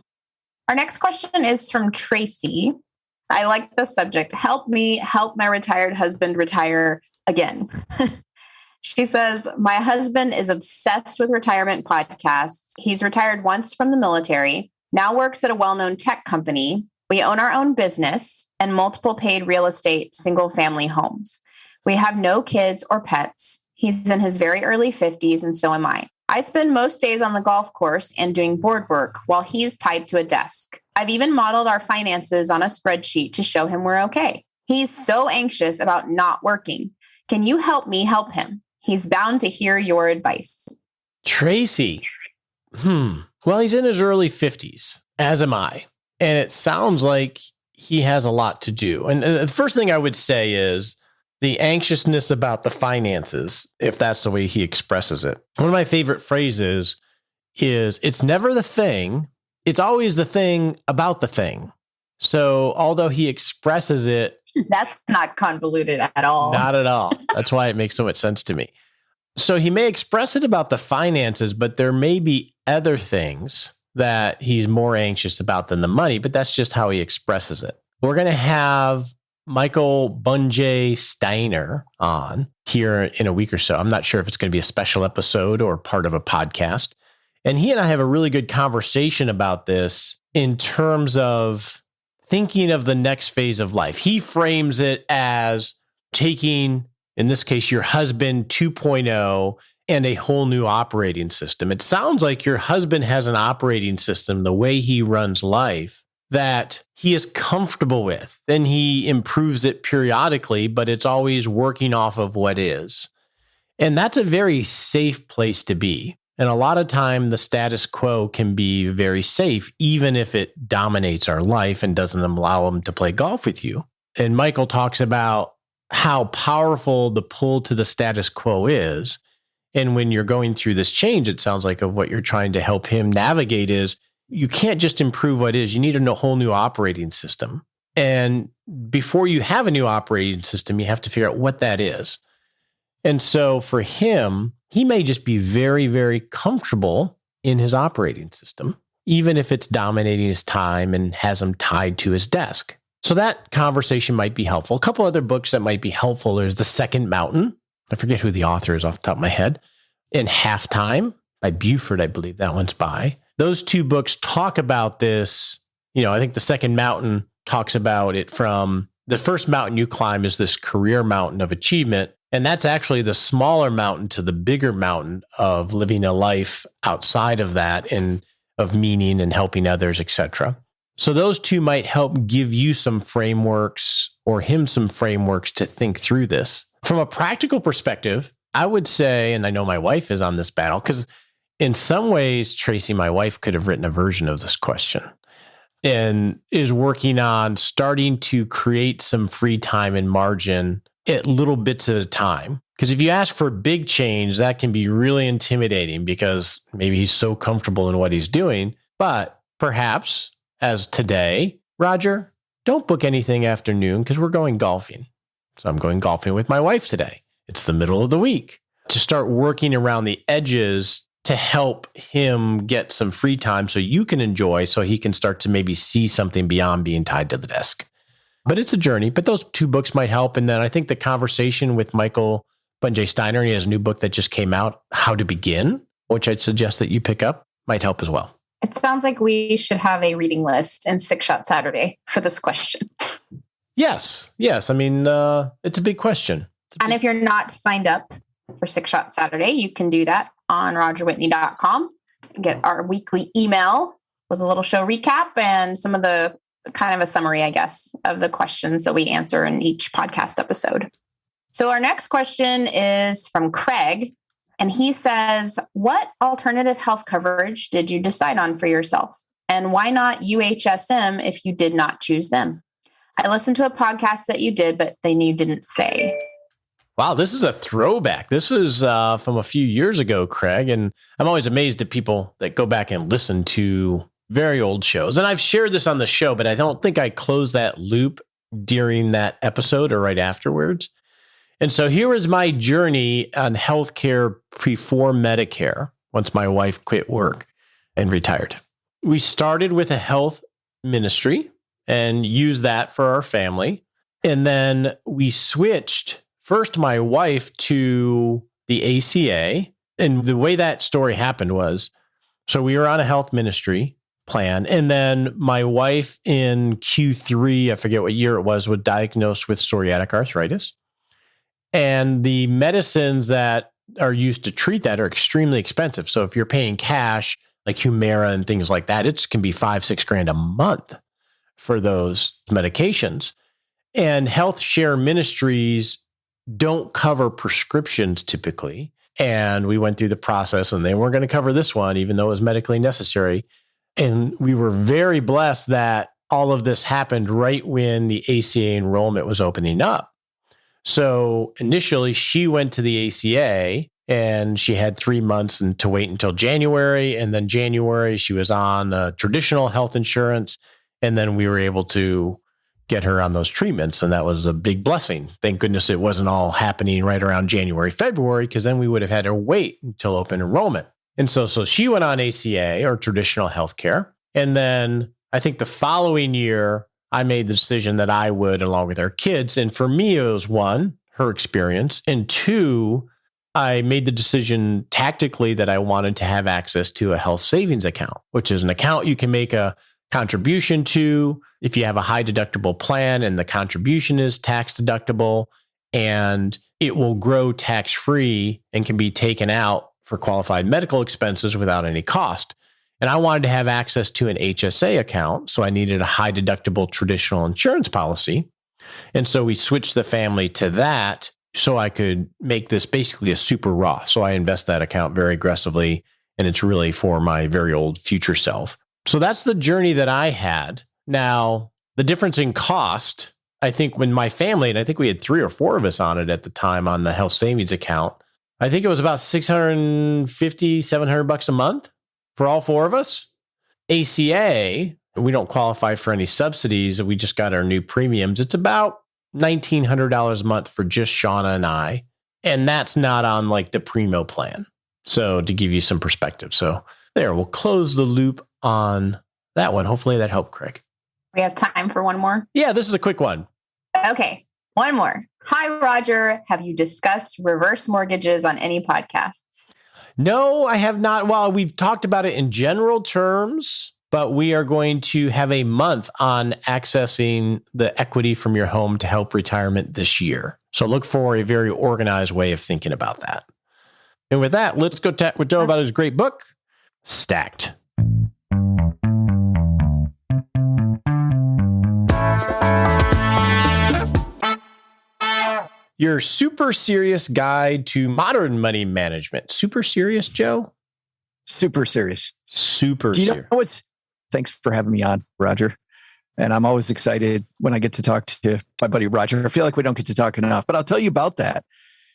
Speaker 3: Our next question is from Tracy. I like the subject. Help me help my retired husband retire again. She says, my husband is obsessed with retirement podcasts. He's retired once from the military, now works at a well-known tech company. We own our own business and multiple paid real estate single-family homes. We have no kids or pets. He's in his very early 50s, and so am I. I spend most days on the golf course and doing board work while he's tied to a desk. I've even modeled our finances on a spreadsheet to show him we're okay. He's so anxious about not working. Can you help me help him? He's bound to hear your advice.
Speaker 1: Tracy. Well, he's in his early 50s, as am I. And it sounds like he has a lot to do. And the first thing I would say is the anxiousness about the finances, if that's the way he expresses it. One of my favorite phrases is, it's never the thing, it's always the thing about the thing. So although he expresses it,
Speaker 3: that's not convoluted at all.
Speaker 1: Not at all. That's why it makes so much sense to me. So he may express it about the finances, but there may be other things that he's more anxious about than the money, but that's just how he expresses it. We're going to have Michael Bunjay Steiner on here in a week or so. I'm not sure if it's going to be a special episode or part of a podcast. And he and I have a really good conversation about this in terms of thinking of the next phase of life. He frames it as taking, in this case, your husband 2.0 and a whole new operating system. It sounds like your husband has an operating system, the way he runs life, that he is comfortable with. Then he improves it periodically, but it's always working off of what is. And that's a very safe place to be. And a lot of time, the status quo can be very safe, even if it dominates our life and doesn't allow him to play golf with you. And Michael talks about how powerful the pull to the status quo is. And when you're going through this change, it sounds like of what you're trying to help him navigate is you can't just improve what is. You need a whole new operating system. And before you have a new operating system, you have to figure out what that is. And so for him, he may just be very, very comfortable in his operating system, even if it's dominating his time and has him tied to his desk. So that conversation might be helpful. A couple other books that might be helpful. There's The Second Mountain. I forget who the author is off the top of my head. And Halftime by Buford, I believe that one's by. Those two books talk about this. I think The Second Mountain talks about it from the first mountain you climb is this career mountain of achievement. And that's actually the smaller mountain to the bigger mountain of living a life outside of that and of meaning and helping others, etc. So those two might help give you some frameworks or him some frameworks to think through this. From a practical perspective, I would say, and I know my wife is on this battle, because in some ways, Tracy, my wife, could have written a version of this question and is working on starting to create some free time and margin at little bits at a time. Because if you ask for big change, that can be really intimidating because maybe he's so comfortable in what he's doing. But perhaps, as today, Roger, don't book anything after noon because we're going golfing. So I'm going golfing with my wife today. It's the middle of the week. To start working around the edges to help him get some free time so you can enjoy, so he can start to maybe see something beyond being tied to the desk. But it's a journey, but those two books might help. And then I think the conversation with Michael Bunjay Steiner, he has a new book that just came out, How to Begin, which I'd suggest that you pick up, might help as well.
Speaker 3: It sounds like we should have a reading list in Six Shot Saturday for this question.
Speaker 1: Yes. I mean, it's a big question.
Speaker 3: And if you're not signed up for Six Shot Saturday, you can do that on rogerwhitney.com. Get our weekly email with a little show recap and some of the kind of a summary, I guess, of the questions that we answer in each podcast episode. So our next question is from Craig, and he says, what alternative health coverage did you decide on for yourself? And why not UHSM if you did not choose them? I listened to a podcast that you did, but then you didn't say.
Speaker 1: Wow, this is a throwback. This is from a few years ago, Craig. And I'm always amazed at people that go back and listen to very old shows. And I've shared this on the show, but I don't think I closed that loop during that episode or right afterwards. And so here is my journey on healthcare before Medicare, once my wife quit work and retired. We started with a health ministry and used that for our family. And then we switched first my wife to the ACA. And the way that story happened was, so we were on a health ministry plan. And then my wife in Q3, I forget what year it was diagnosed with psoriatic arthritis. And the medicines that are used to treat that are extremely expensive. So if you're paying cash, like Humira and things like that, it can be $5,000-6,000 a month for those medications. And health share ministries don't cover prescriptions typically. And we went through the process and they weren't going to cover this one, even though it was medically necessary. And we were very blessed that all of this happened right when the ACA enrollment was opening up. So initially she went to the ACA and she had 3 months to wait until January. And then January, she was on traditional health insurance. And then we were able to get her on those treatments. And that was a big blessing. Thank goodness it wasn't all happening right around January, February, because then we would have had to wait until open enrollment. And so she went on ACA or traditional healthcare. And then I think the following year, I made the decision that I would, along with our kids. And for me, it was one, her experience. And two, I made the decision tactically that I wanted to have access to a health savings account, which is an account you can make a contribution to if you have a high deductible plan and the contribution is tax deductible, and it will grow tax free and can be taken out for qualified medical expenses without any cost. And I wanted to have access to an HSA account. So I needed a high deductible traditional insurance policy. And so we switched the family to that so I could make this basically a super Roth. So I invest that account very aggressively, and it's really for my very old future self. So that's the journey that I had. Now, the difference in cost, I think when my family, and I think we had 3 or 4 of us on it at the time on the health savings account, I think it was about $650, $700 a month for all 4 of us. ACA, we don't qualify for any subsidies. We just got our new premiums. It's about $1,900 a month for just Shauna and I. And that's not on like the Primo plan. So to give you some perspective. So there, we'll close the loop on that one. Hopefully that helped, Craig.
Speaker 3: We have time for one more?
Speaker 1: Yeah, this is a quick one.
Speaker 3: Okay, one more. Hi, Roger. Have you discussed reverse mortgages on any podcasts?
Speaker 1: No, I have not. Well, we've talked about it in general terms, but we are going to have a month on accessing the equity from your home to help retirement this year. So look for a very organized way of thinking about that. And with that, let's go chat with Joe about his great book, Stacked. Your super serious guide to modern money management. Super serious, Joe?
Speaker 4: Super serious.
Speaker 1: Super
Speaker 4: Do you
Speaker 1: serious.
Speaker 4: know what's? Thanks for having me on, Roger. And I'm always excited when I get to talk to my buddy Roger. I feel like we don't get to talk enough, but I'll tell you about that.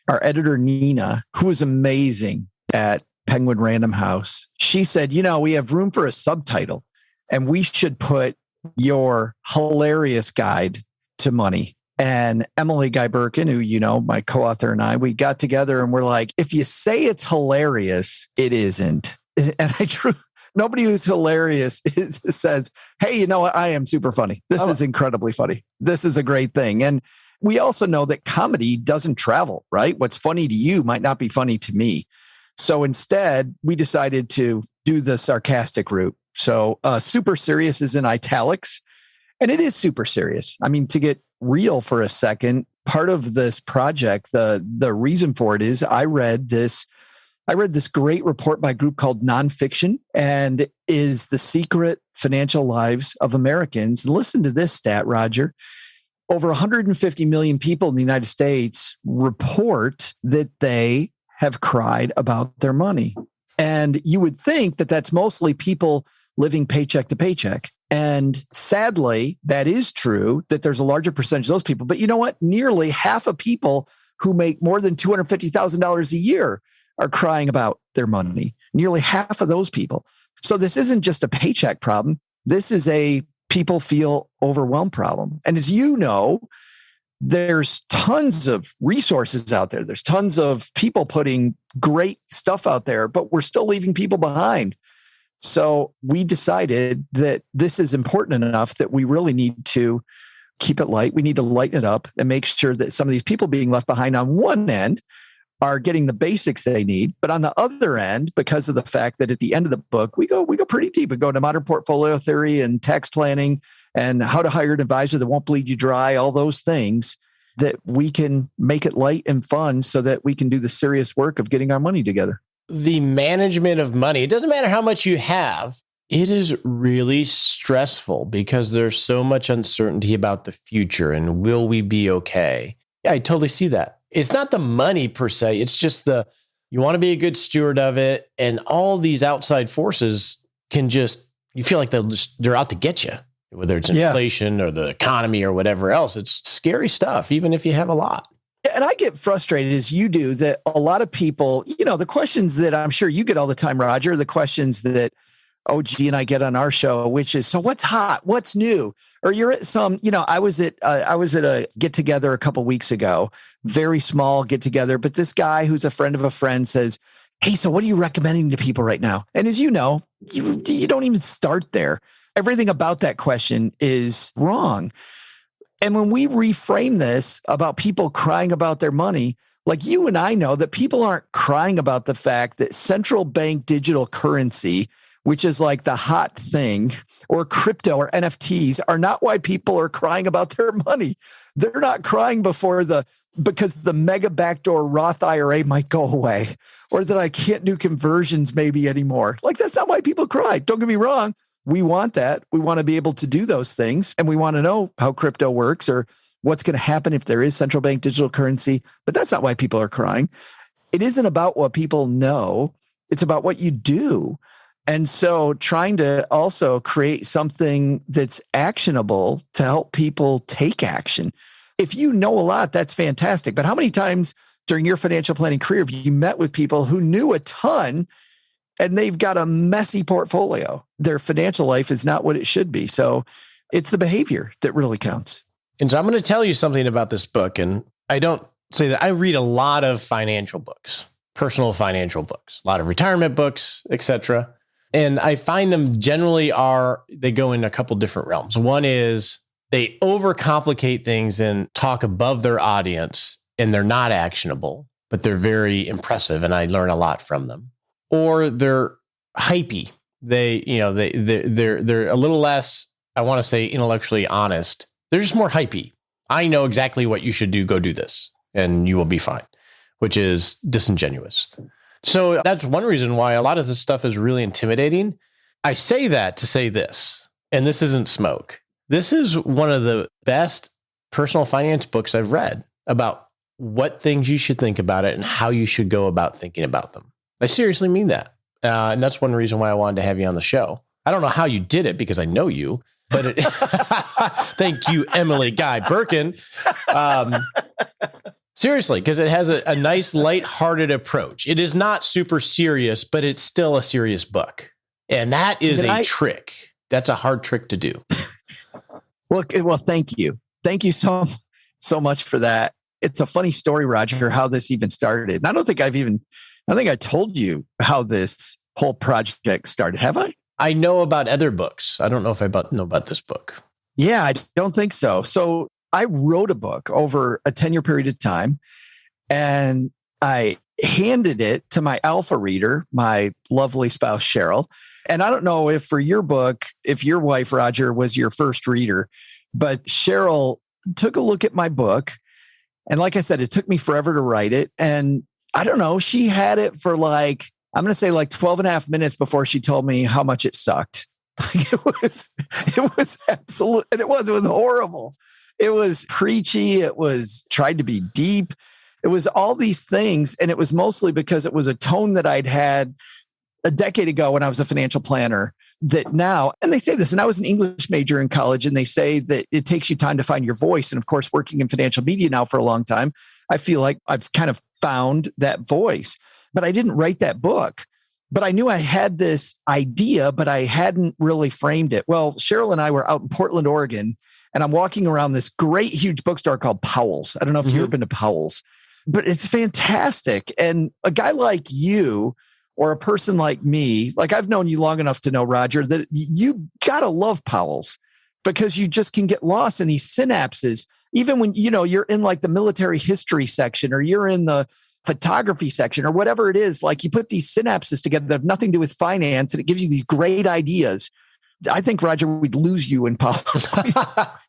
Speaker 4: Our editor, Nina, who is amazing at Penguin Random House, she said, we have room for a subtitle and we should put your hilarious guide to money. And Emily Guy Birkin, who, my co-author and I, we got together and we're like, if you say it's hilarious, it isn't. And nobody who's hilarious says, hey, you know what? I am super funny. This is incredibly funny. This is a great thing. And we also know that comedy doesn't travel, right? What's funny to you might not be funny to me. So instead, we decided to do the sarcastic route. So super serious is in italics, and it is super serious. I mean, to get real for a second, part of this project, the reason for it is I read this great report by a group called Nonfiction, and is The Secret Financial Lives of Americans. Listen to this stat, Roger. Over 150 million people in the United States report that they have cried about their money. And you would think that that's mostly people living paycheck to paycheck. And sadly, that is true, that there's a larger percentage of those people. But you know what? Nearly half of people who make more than $250,000 a year are crying about their money. Nearly half of those people. So this isn't just a paycheck problem. This is a people feel overwhelmed problem. And as you know, there's tons of resources out there. There's tons of people putting great stuff out there, but we're still leaving people behind. So we decided that this is important enough that we really need to keep it light. We need to lighten it up and make sure that some of these people being left behind on one end are getting the basics they need. But on the other end, because of the fact that at the end of the book, we go pretty deep. We go into modern portfolio theory and tax planning and how to hire an advisor that won't bleed you dry, all those things, that we can make it light and fun so that we can do the serious work of getting our money together.
Speaker 1: the management of money, it doesn't matter how much you have, it is really stressful because there's so much uncertainty about the future and will we be okay? Yeah, I totally see that. It's not the money per se. It's just you want to be a good steward of it. And all these outside forces can you feel like they're out to get you, whether it's inflation or the economy or whatever else. It's scary stuff, even if you have a lot.
Speaker 4: And I get frustrated as you do that a lot of people, the questions that I'm sure you get all the time, Roger, the questions that OG and I get on our show, which is, so what's hot? What's new? Or you're at some, I was at a get together a couple weeks ago, very small get together, but this guy who's a friend of a friend says, hey, so what are you recommending to people right now? And as you know, you don't even start there. Everything about that question is wrong. And when we reframe this about people crying about their money, like you and I know that people aren't crying about the fact that central bank digital currency, which is like the hot thing, or crypto or NFTs, are not why people are crying about their money. They're not crying because the mega backdoor Roth IRA might go away, or that I can't do conversions maybe anymore. Like, that's not why people cry. Don't get me wrong. We want that. We want to be able to do those things. And we want to know how crypto works or what's going to happen if there is central bank digital currency. But that's not why people are crying. It isn't about what people know. It's about what you do. And so trying to also create something that's actionable to help people take action. If you know a lot, that's fantastic. But how many times during your financial planning career have you met with people who knew a ton and they've got a messy portfolio? Their financial life is not what it should be. So it's the behavior that really counts.
Speaker 1: And so I'm going to tell you something about this book. And I don't say that I read a lot of financial books, personal financial books, a lot of retirement books, etc. And I find them generally they go in a couple different realms. One is they overcomplicate things and talk above their audience, and they're not actionable, but they're very impressive, and I learn a lot from them. Or they're hypey. They're a little less, I want to say, intellectually honest. They're just more hypey. I know exactly what you should do. Go do this, and you will be fine, which is disingenuous. So that's one reason why a lot of this stuff is really intimidating. I say that to say this, and this isn't smoke. This is one of the best personal finance books I've read about what things you should think about it and how you should go about thinking about them. I seriously mean that. And that's one reason why I wanted to have you on the show. I don't know how you did it because I know you, but thank you, Emily Guy Birkin. Seriously, because it has a nice lighthearted approach. It is not super serious, but it's still a serious book. And that is a trick. That's a hard trick to do.
Speaker 4: Well, thank you. Thank you so much for that. It's a funny story, Roger, how this even started. And I think I told you how this whole project started. Have I?
Speaker 1: I know about other books. I don't know if I know about this book.
Speaker 4: Yeah, I don't think so. So I wrote a book over a 10-year period of time, and I handed it to my alpha reader, my lovely spouse, Cheryl. And I don't know if for your book, if your wife, Roger, was your first reader, but Cheryl took a look at my book. And like I said, it took me forever to write it. And I don't know, she had it for I'm going to say 12 and a half minutes before she told me how much it sucked. It was absolute, and it was horrible. It was preachy. It was tried to be deep. It was all these things. And it was mostly because it was a tone that I'd had a decade ago when I was a financial planner that now, and they say this, and I was an English major in college, and they say that it takes you time to find your voice. And of course, working in financial media now for a long time, I feel like I've kind of found that voice, but I didn't write that book. But I knew I had this idea, but I hadn't really framed it. Well, Cheryl and I were out in Portland, Oregon, and I'm walking around this great, huge bookstore called Powell's. I don't know if you've ever been to Powell's, but it's fantastic. And a guy like you, or a person like me, I've known you long enough to know, Roger, that you got to love Powell's because you just can get lost in these synapses. Even when, you're in the military history section, or you're in the photography section, or whatever it is, you put these synapses together that have nothing to do with finance, and it gives you these great ideas. I think, Roger, we'd lose you in Powell's.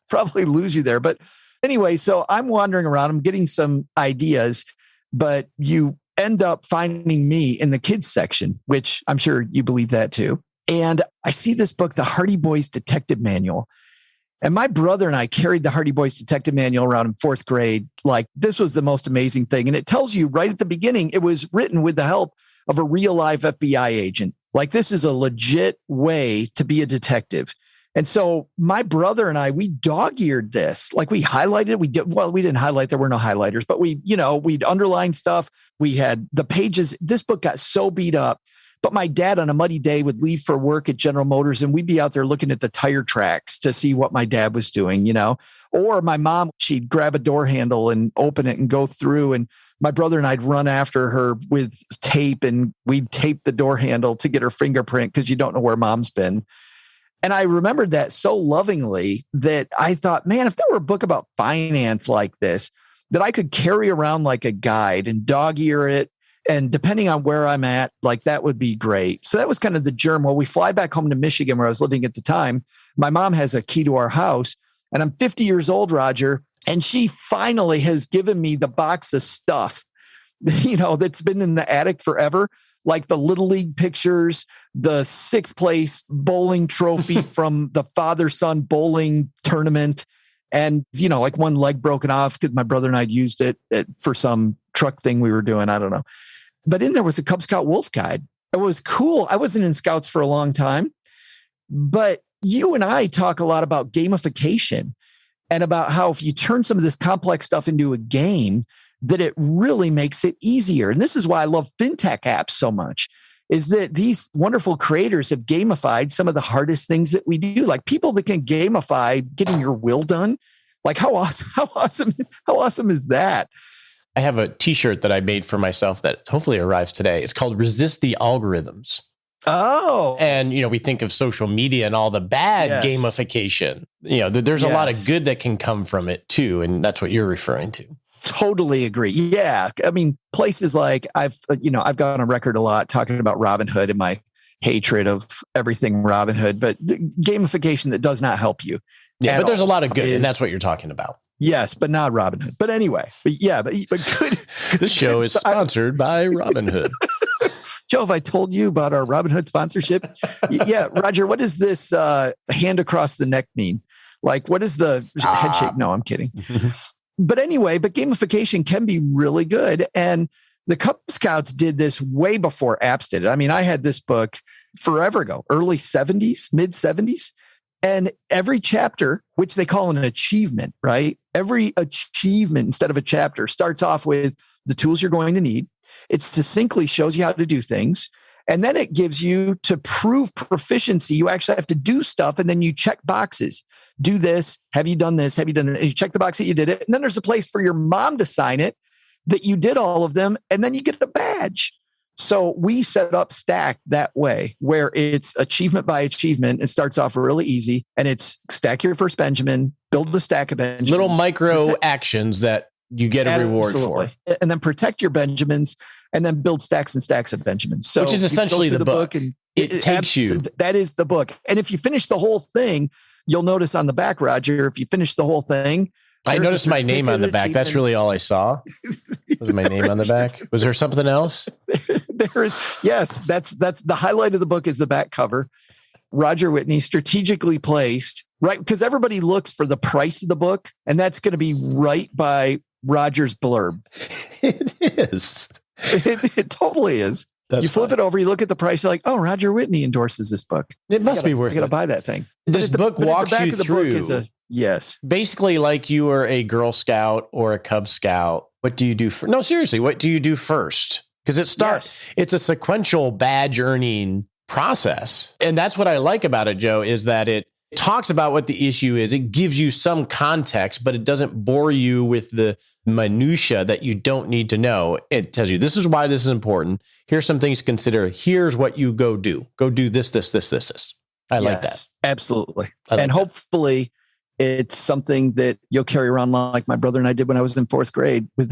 Speaker 4: Probably lose you there. But anyway, so I'm wandering around, I'm getting some ideas, but you end up finding me in the kids section, which I'm sure you believe that too. And I see this book, The Hardy Boys Detective Manual. And my brother and I carried the Hardy Boys Detective Manual around in fourth grade. Like, this was the most amazing thing. And it tells you right at the beginning, it was written with the help of a real live FBI agent. Like, this is a legit way to be a detective. And so my brother and I, we dog-eared this. Like, we highlighted, we didn't highlight, there were no highlighters, but we'd underline stuff. We had the pages. This book got so beat up. But my dad on a muddy day would leave for work at General Motors, and we'd be out there looking at the tire tracks to see what my dad was doing, or my mom, she'd grab a door handle and open it and go through. And my brother and I'd run after her with tape, and we'd tape the door handle to get her fingerprint because you don't know where mom's been. And I remembered that so lovingly that I thought, man, if there were a book about finance like this, that I could carry around like a guide and dog ear it. And depending on where I'm at, like, that would be great. So that was kind of the germ. Well, we fly back home to Michigan, where I was living at the time. My mom has a key to our house, and I'm 50 years old, Roger. And she finally has given me the box of stuff, that's been in the attic forever, like the Little League pictures, the 6th place bowling trophy from the father-son bowling tournament. And, like one leg broken off because my brother and I used it for some truck thing we were doing. I don't know. But in there was a Cub Scout Wolf Guide. It was cool. I wasn't in Scouts for a long time, but you and I talk a lot about gamification and about how if you turn some of this complex stuff into a game, that it really makes it easier. And this is why I love fintech apps so much, is that these wonderful creators have gamified some of the hardest things that we do. Like, people that can gamify getting your will done. Like, how awesome is that?
Speaker 1: I have a t-shirt that I made for myself that hopefully arrives today. It's called Resist the Algorithms.
Speaker 4: Oh.
Speaker 1: And, we think of social media and all the bad gamification. There's a lot of good that can come from it too. And that's what you're referring to.
Speaker 4: Totally agree. Yeah. I mean, places like I've gone on record a lot talking about Robinhood and my hatred of everything Robinhood, but gamification that does not help you.
Speaker 1: Yeah. But there's a lot of good, and that's what you're talking about.
Speaker 4: Yes, but not Robinhood. But anyway, but good.
Speaker 1: This show is sponsored by Robinhood.
Speaker 4: Joe, have I told you about our Robinhood sponsorship? Yeah, Roger, what does this hand across the neck mean? Like, what is the head shake? No, I'm kidding. But anyway, gamification can be really good. And the Cub Scouts did this way before apps did it. I mean, I had this book forever ago, early 70s, mid 70s. And every chapter, which they call an achievement, right? Every achievement instead of a chapter starts off with the tools you're going to need. It succinctly shows you how to do things. And then it gives you, to prove proficiency, you actually have to do stuff. And then you check boxes. Do this. Have you done this? Have you done that? And you check the box that you did it. And then there's a place for your mom to sign it that you did all of them. And then you get a badge. So we set up Stack that way, where it's achievement by achievement. It starts off really easy, and it's stack your first Benjamin, build the stack of Benjamins.
Speaker 1: Little micro actions that you get a reward for.
Speaker 4: And then protect your Benjamins, and then build stacks and stacks of Benjamins. So
Speaker 1: which is essentially the book. And it takes you.
Speaker 4: That is the book. And if you finish the whole thing, you'll notice on the back, Roger, if you finish the whole thing,
Speaker 1: I noticed my name on the back. That's really all I saw. Was my name on the back? Was there something else?
Speaker 4: Yes, that's the highlight of the book is the back cover. Roger Whitney, strategically placed, right? Because everybody looks for the price of the book, and that's going to be right by Roger's blurb.
Speaker 1: It is.
Speaker 4: It totally is. You flip it over, you look at the price, you're like, oh, Roger Whitney endorses this book.
Speaker 1: It must be worth it.
Speaker 4: I got to buy that thing.
Speaker 1: This book walks you through.
Speaker 4: Yes.
Speaker 1: Basically, like you are a Girl Scout or a Cub Scout. What do you do? No, seriously, what do you do first? Because it's a sequential badge earning process. And that's what I like about it, Joe, is that it talks about what the issue is. It gives you some context, but it doesn't bore you with the minutia that you don't need to know. It tells you, this is why this is important. Here's some things to consider. Here's what you go do. Go do this, this, this, this. I like that.
Speaker 4: Absolutely. And hopefully it's something that you'll carry around like my brother and I did when I was in fourth grade with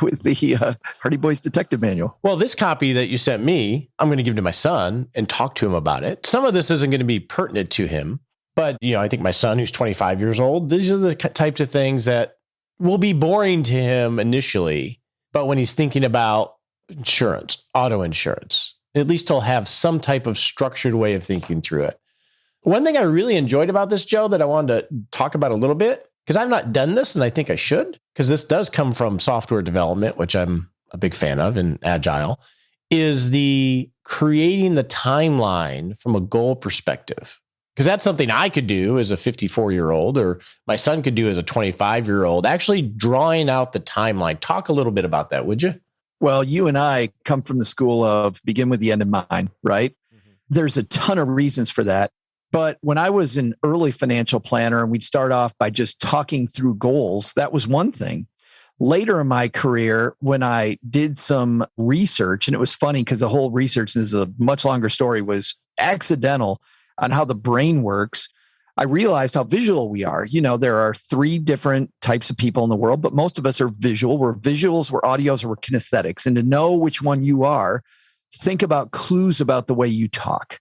Speaker 4: the Hardy Boys Detective Manual.
Speaker 1: Well, this copy that you sent me, I'm going to give to my son and talk to him about it. Some of this isn't going to be pertinent to him, but I think my son, who's 25 years old, these are the types of things that will be boring to him initially. But when he's thinking about insurance, auto insurance. At least he'll have some type of structured way of thinking through it. One thing I really enjoyed about this, Joe, that I wanted to talk about a little bit, because I've not done this and I think I should, because this does come from software development, which I'm a big fan of, and Agile, is the creating the timeline from a goal perspective. Because that's something I could do as a 54-year-old, or my son could do as a 25-year-old, actually drawing out the timeline. Talk a little bit about that, would you?
Speaker 4: Well, you and I come from the school of begin with the end in mind, right? Mm-hmm. There's a ton of reasons for that. But when I was an early financial planner and we'd start off by just talking through goals, that was one thing. Later in my career, when I did some research, and it was funny because the whole research, this is a much longer story, was accidental on how the brain works. I realized how visual we are. You know, there are 3 different types of people in the world, but most of us are visual. We're visuals, we're audios, or we're kinesthetics. And to know which one you are, think about clues about the way you talk.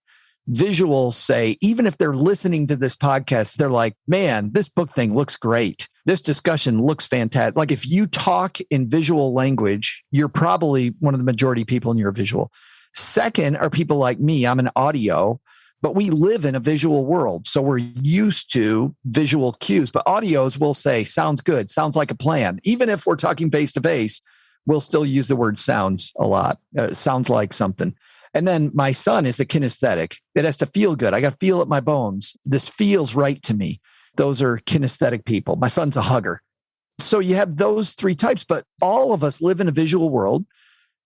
Speaker 4: Visuals say, even if they're listening to this podcast, they're like, man, this book thing looks great. This discussion looks fantastic. Like if you talk in visual language, you're probably one of the majority people and you're visual. Second are people like me. I'm an audio, but we live in a visual world. So we're used to visual cues, but audios will say, sounds good, sounds like a plan. Even if we're talking face to face, we'll still use the word sounds a lot. Sounds like something. And then my son is a kinesthetic. It has to feel good. I got to feel it in my bones. This feels right to me. Those are kinesthetic people. My son's a hugger. So you have those 3 types, but all of us live in a visual world.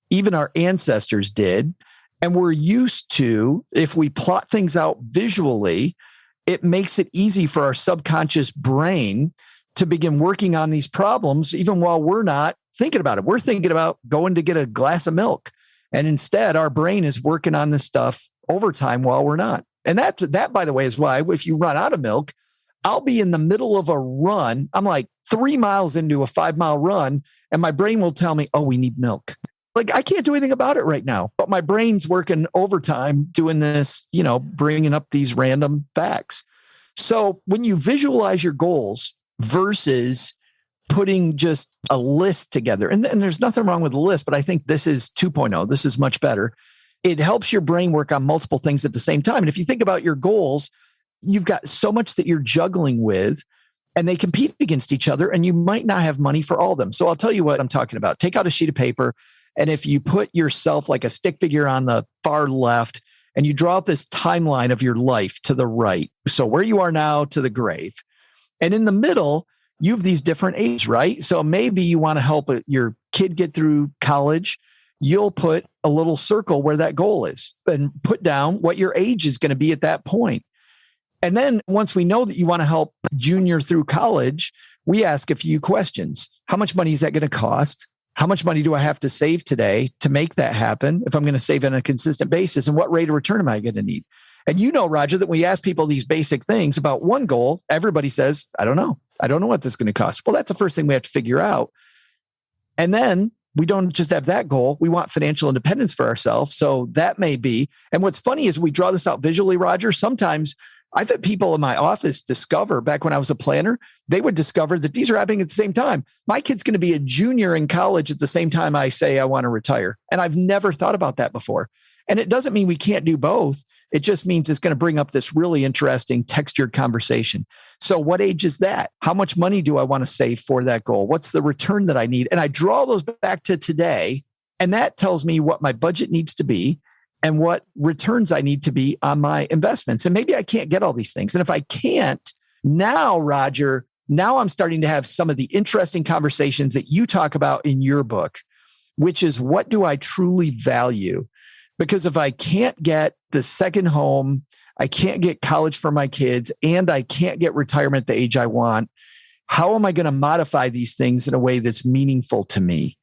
Speaker 4: Even our ancestors did. And we're used to, if we plot things out visually, it makes it easy for our subconscious brain to begin working on these problems, even while we're not thinking about it. We're thinking about going to get a glass of milk. And instead, our brain is working on this stuff overtime while we're not. And that, by the way, is why if you run out of milk, I'll be in the middle of a run. I'm like 3 miles into a 5-mile run, and my brain will tell me, oh, we need milk. Like I can't do anything about it right now, but my brain's working overtime doing this, bringing up these random facts. So when you visualize your goals versus putting just a list together, and there's nothing wrong with the list, but I think this is 2.0. This is much better. It helps your brain work on multiple things at the same time. And if you think about your goals, you've got so much that you're juggling with, and they compete against each other, and you might not have money for all of them. So I'll tell you what I'm talking about. Take out a sheet of paper, and if you put yourself like a stick figure on the far left, and you draw out this timeline of your life to the right, so where you are now to the grave, and in the middle, you have these different ages, right? So maybe you want to help your kid get through college. You'll put a little circle where that goal is and put down what your age is going to be at that point. And then once we know that you want to help junior through college, we ask a few questions. How much money is that going to cost? How much money do I have to save today to make that happen if I'm going to save on a consistent basis? And what rate of return am I going to need? And you know, Roger, that when we ask people these basic things about one goal, everybody says, I don't know. I don't know what this is going to cost. Well, that's the first thing we have to figure out. And then we don't just have that goal. We want financial independence for ourselves. So that may be. And what's funny is we draw this out visually, Roger. Sometimes I've had people in my office discover, back when I was a planner, they would discover that these are happening at the same time. My kid's going to be a junior in college at the same time I say I want to retire. And I've never thought about that before. And it doesn't mean we can't do both. It just means it's going to bring up this really interesting textured conversation. So what age is that? How much money do I want to save for that goal? What's the return that I need? And I draw those back to today. And that tells me what my budget needs to be and what returns I need to be on my investments. And maybe I can't get all these things. And if I can't, now, Roger, now I'm starting to have some of the interesting conversations that you talk about in your book, which is what do I truly value? Because if I can't get the second home, I can't get college for my kids, and I can't get retirement at the age I want, how am I going to modify these things in a way that's meaningful to me?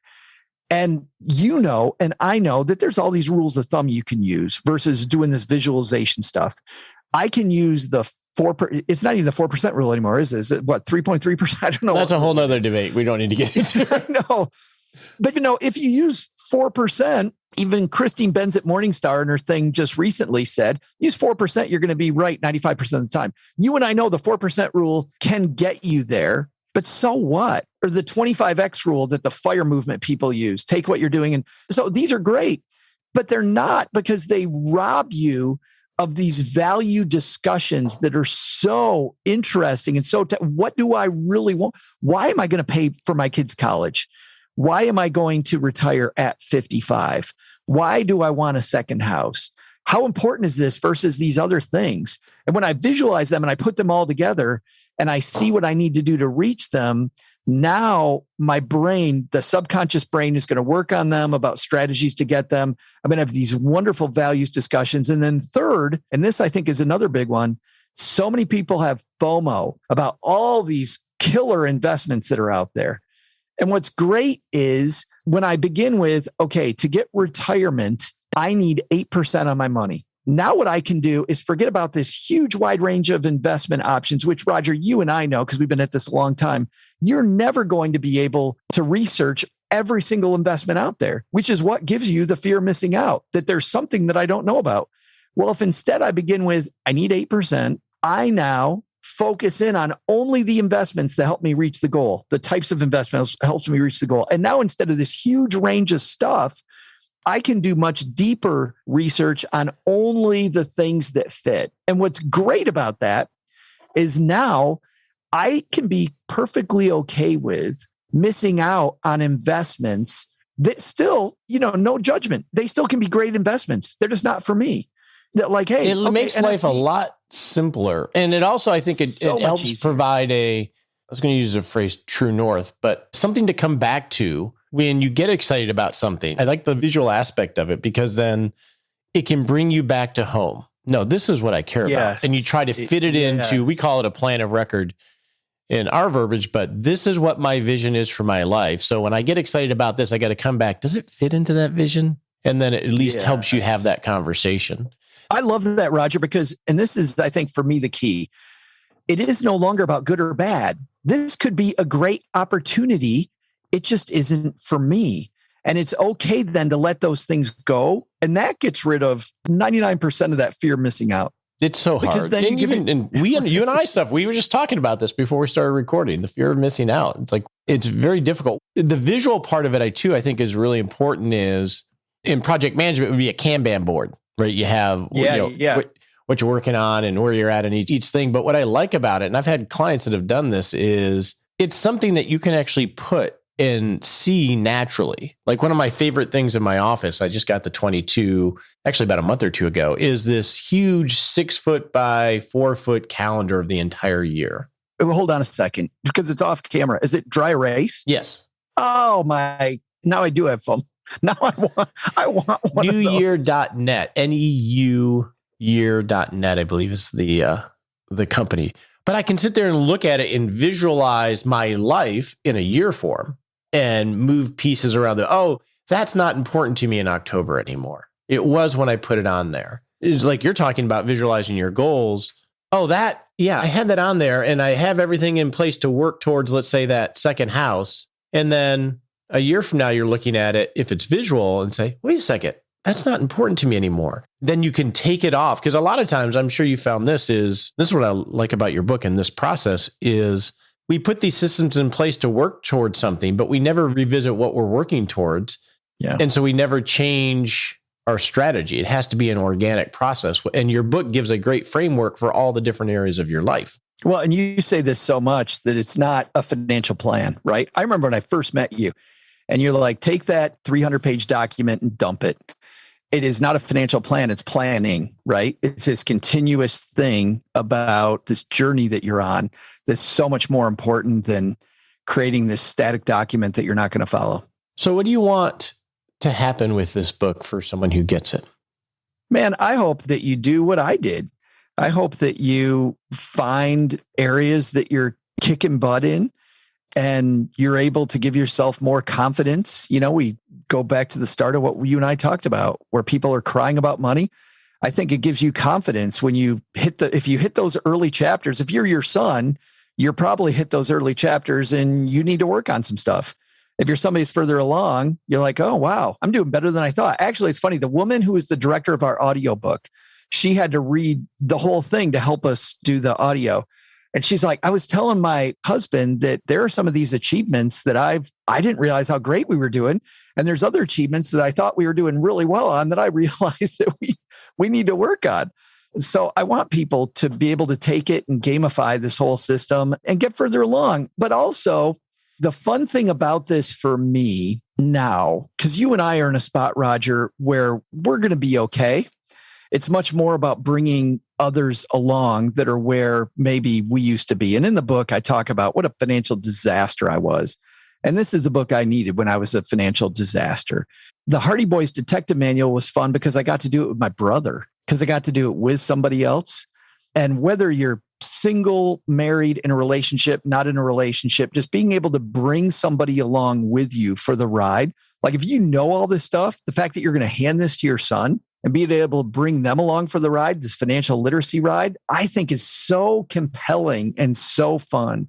Speaker 4: And you know, and I know that there's all these rules of thumb you can use versus doing this visualization stuff. I can use the 4%. It's not even the 4% rule anymore, is it? Is it what, 3.3%? I don't know.
Speaker 1: That's a whole nother debate. We don't need to get into.
Speaker 4: I know. But if you use 4%, even Christine Benz at Morningstar in her thing just recently said, use 4%, you're going to be right 95% of the time. You and I know the 4% rule can get you there, but so what? or the 25X rule that the fire movement people use. Take what you're doing. And so these are great, but they're not, because they rob you of these value discussions that are so interesting. And so what do I really want? Why am I going to pay for my kids' college? Why am I going to retire at 55? Why do I want a second house? How important is this versus these other things? And when I visualize them and I put them all together and I see what I need to do to reach them, now my brain, the subconscious brain, is going to work on them about strategies to get them. I'm going to have these wonderful values discussions. And then third, and this I think is another big one, so many people have FOMO about all these killer investments that are out there. And what's great is when I begin with, okay, to get retirement, I need 8% on my money. Now what I can do is forget about this huge wide range of investment options, which, Roger, you and I know, because we've been at this a long time, you're never going to be able to research every single investment out there, which is what gives you the fear of missing out, that there's something that I don't know about. Well, if instead I begin with, I need 8%, I now focus in on only the investments that help me reach the goal, the types of investments that helps me reach the goal. And now instead of this huge range of stuff, I can do much deeper research on only the things that fit. And what's great about that is now I can be perfectly okay with missing out on investments that still, no judgment. They still can be great investments. They're just not for me. That like, hey,
Speaker 1: it makes life a lot simpler. And it also, I think it helps easier. Provide I was going to use the phrase true north, but something to come back to when you get excited about something. I like the visual aspect of it, because then it can bring you back to home. No, this is what I care about. And you try to fit it into, we call it a plan of record in our verbiage, but this is what my vision is for my life. So when I get excited about this, I got to come back. Does it fit into that vision? And then it at least helps you have that conversation.
Speaker 4: I love that, Roger, because, and this is, I think, for me, the key. It is no longer about good or bad. This could be a great opportunity. It just isn't for me. And it's okay then to let those things go. And that gets rid of 99% of that fear of missing out.
Speaker 1: It's so hard. Because then you and I stuff, we were just talking about this before we started recording, the fear of missing out. It's like, it's very difficult. The visual part of it, I think is really important. Is in project management would be a Kanban board, right? You have what you're working on and where you're at in each thing. But what I like about it, and I've had clients that have done this, is it's something that you can actually put and see naturally. Like one of my favorite things in my office, I just got the 22, actually about a month or two ago, is this huge 6 foot by 4 foot calendar of the entire year.
Speaker 4: Hold on a second, because it's off camera. Is it dry erase?
Speaker 1: Yes.
Speaker 4: Oh my, now I do have fun. Now I want one
Speaker 1: Newyear.net, NEU year.net, I believe is the company. But I can sit there and look at it and visualize my life in a year form and move pieces around there. Oh, that's not important to me in October anymore. It was when I put it on there. It's like you're talking about visualizing your goals. Oh, I had that on there and I have everything in place to work towards, let's say, that second house. And then a year from now, you're looking at it, if it's visual, and say, wait a second, that's not important to me anymore. Then you can take it off. Because a lot of times, I'm sure you found this is what I like about your book and this process is we put these systems in place to work towards something, but we never revisit what we're working towards.
Speaker 4: Yeah.
Speaker 1: And so we never change our strategy. It has to be an organic process. And your book gives a great framework for all the different areas of your life.
Speaker 4: Well, and you say this so much that it's not a financial plan, right? I remember when I first met you and you're like, take that 300-page document and dump it. It is not a financial plan. It's planning, right? It's this continuous thing about this journey that you're on that's so much more important than creating this static document that you're not going to follow.
Speaker 1: So what do you want to happen with this book for someone who gets it?
Speaker 4: Man, I hope that you do what I did. I hope that you find areas that you're kicking butt in and you're able to give yourself more confidence. We go back to the start of what you and I talked about, where people are crying about money. I think it gives you confidence when if you hit those early chapters. If you're your son, you're probably hit those early chapters and you need to work on some stuff. If you're somebody's further along, you're like, oh, wow, I'm doing better than I thought. Actually, it's funny. The woman who is the director of our audiobook, she had to read the whole thing to help us do the audio. And she's like, I was telling my husband that there are some of these achievements that I didn't realize how great we were doing. And there's other achievements that I thought we were doing really well on that I realized that we need to work on. So I want people to be able to take it and gamify this whole system and get further along. But also the fun thing about this for me now, because you and I are in a spot, Roger, where we're going to be okay. It's much more about bringing others along that are where maybe we used to be. And in the book, I talk about what a financial disaster I was. And this is the book I needed when I was a financial disaster. The Hardy Boys Detective Manual was fun because I got to do it with my brother, because I got to do it with somebody else. And whether you're single, married, in a relationship, not in a relationship, just being able to bring somebody along with you for the ride. Like if you know all this stuff, the fact that you're going to hand this to your son and being able to bring them along for the ride, this financial literacy ride, I think is so compelling and so fun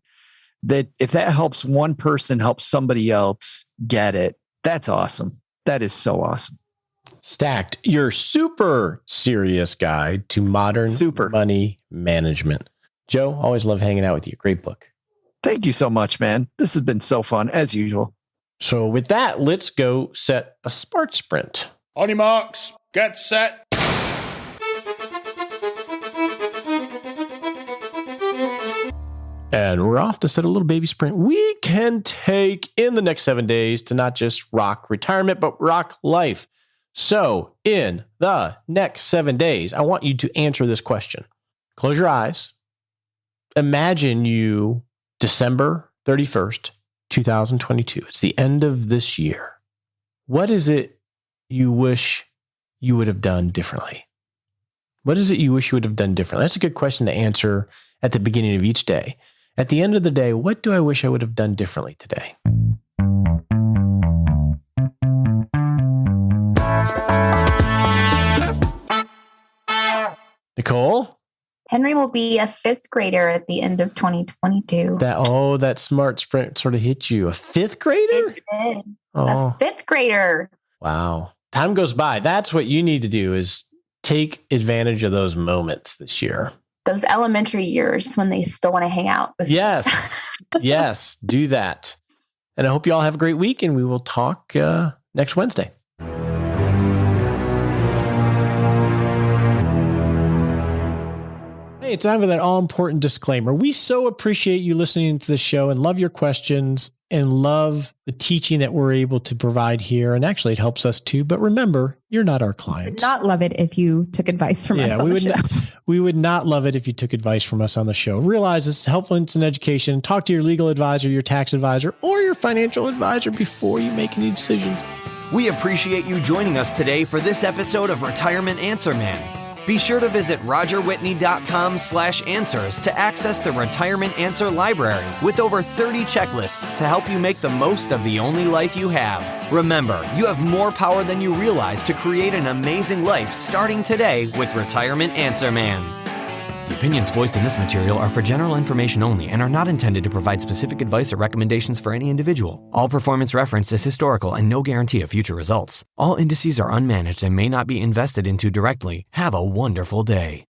Speaker 4: that if that helps one person help somebody else get it, that's awesome. That is so awesome.
Speaker 1: Stacked, your super serious guide to modern money management. Joe, always love hanging out with you. Great book.
Speaker 4: Thank you so much, man. This has been so fun, as usual.
Speaker 1: So with that, let's go set a SMART sprint.
Speaker 5: On your marks, get set.
Speaker 1: And we're off to set a little baby sprint we can take in the next 7 days to not just rock retirement, but rock life. So in the next 7 days, I want you to answer this question. Close your eyes. Imagine you December 31st, 2022. It's the end of this year. What is it you wish you would have done differently? What is it you wish you would have done differently? That's a good question to answer at the beginning of each day. At the end of the day, what do I wish I would have done differently today? Nicole?
Speaker 3: Henry will be a fifth grader at the end of 2022.
Speaker 1: That SMART sprint sort of hit you. A fifth grader?
Speaker 3: It did. A fifth grader.
Speaker 1: Wow. Time goes by. That's what you need to do is take advantage of those moments this year.
Speaker 3: Those elementary years when they still want to hang out with you.
Speaker 1: Yes, do that. And I hope you all have a great week, and we will talk next Wednesday. Hey, it's time for that all-important disclaimer. We so appreciate you listening to the show and love your questions and love the teaching that we're able to provide here. And actually, it helps us too. But remember, you're not our clients.
Speaker 6: Not love it if you took advice from us on the show.
Speaker 1: We would not love it if you took advice from us on the show. Realize it's helpful in education. Talk to your legal advisor, your tax advisor, or your financial advisor before you make any decisions.
Speaker 7: We appreciate you joining us today for this episode of Retirement Answer Man. Be sure to visit rogerwhitney.com/answers to access the Retirement Answer Library with over 30 checklists to help you make the most of the only life you have. Remember, you have more power than you realize to create an amazing life starting today with Retirement Answer Man. The opinions voiced in this material are for general information only and are not intended to provide specific advice or recommendations for any individual. All performance referenced is historical and no guarantee of future results. All indices are unmanaged and may not be invested into directly. Have a wonderful day.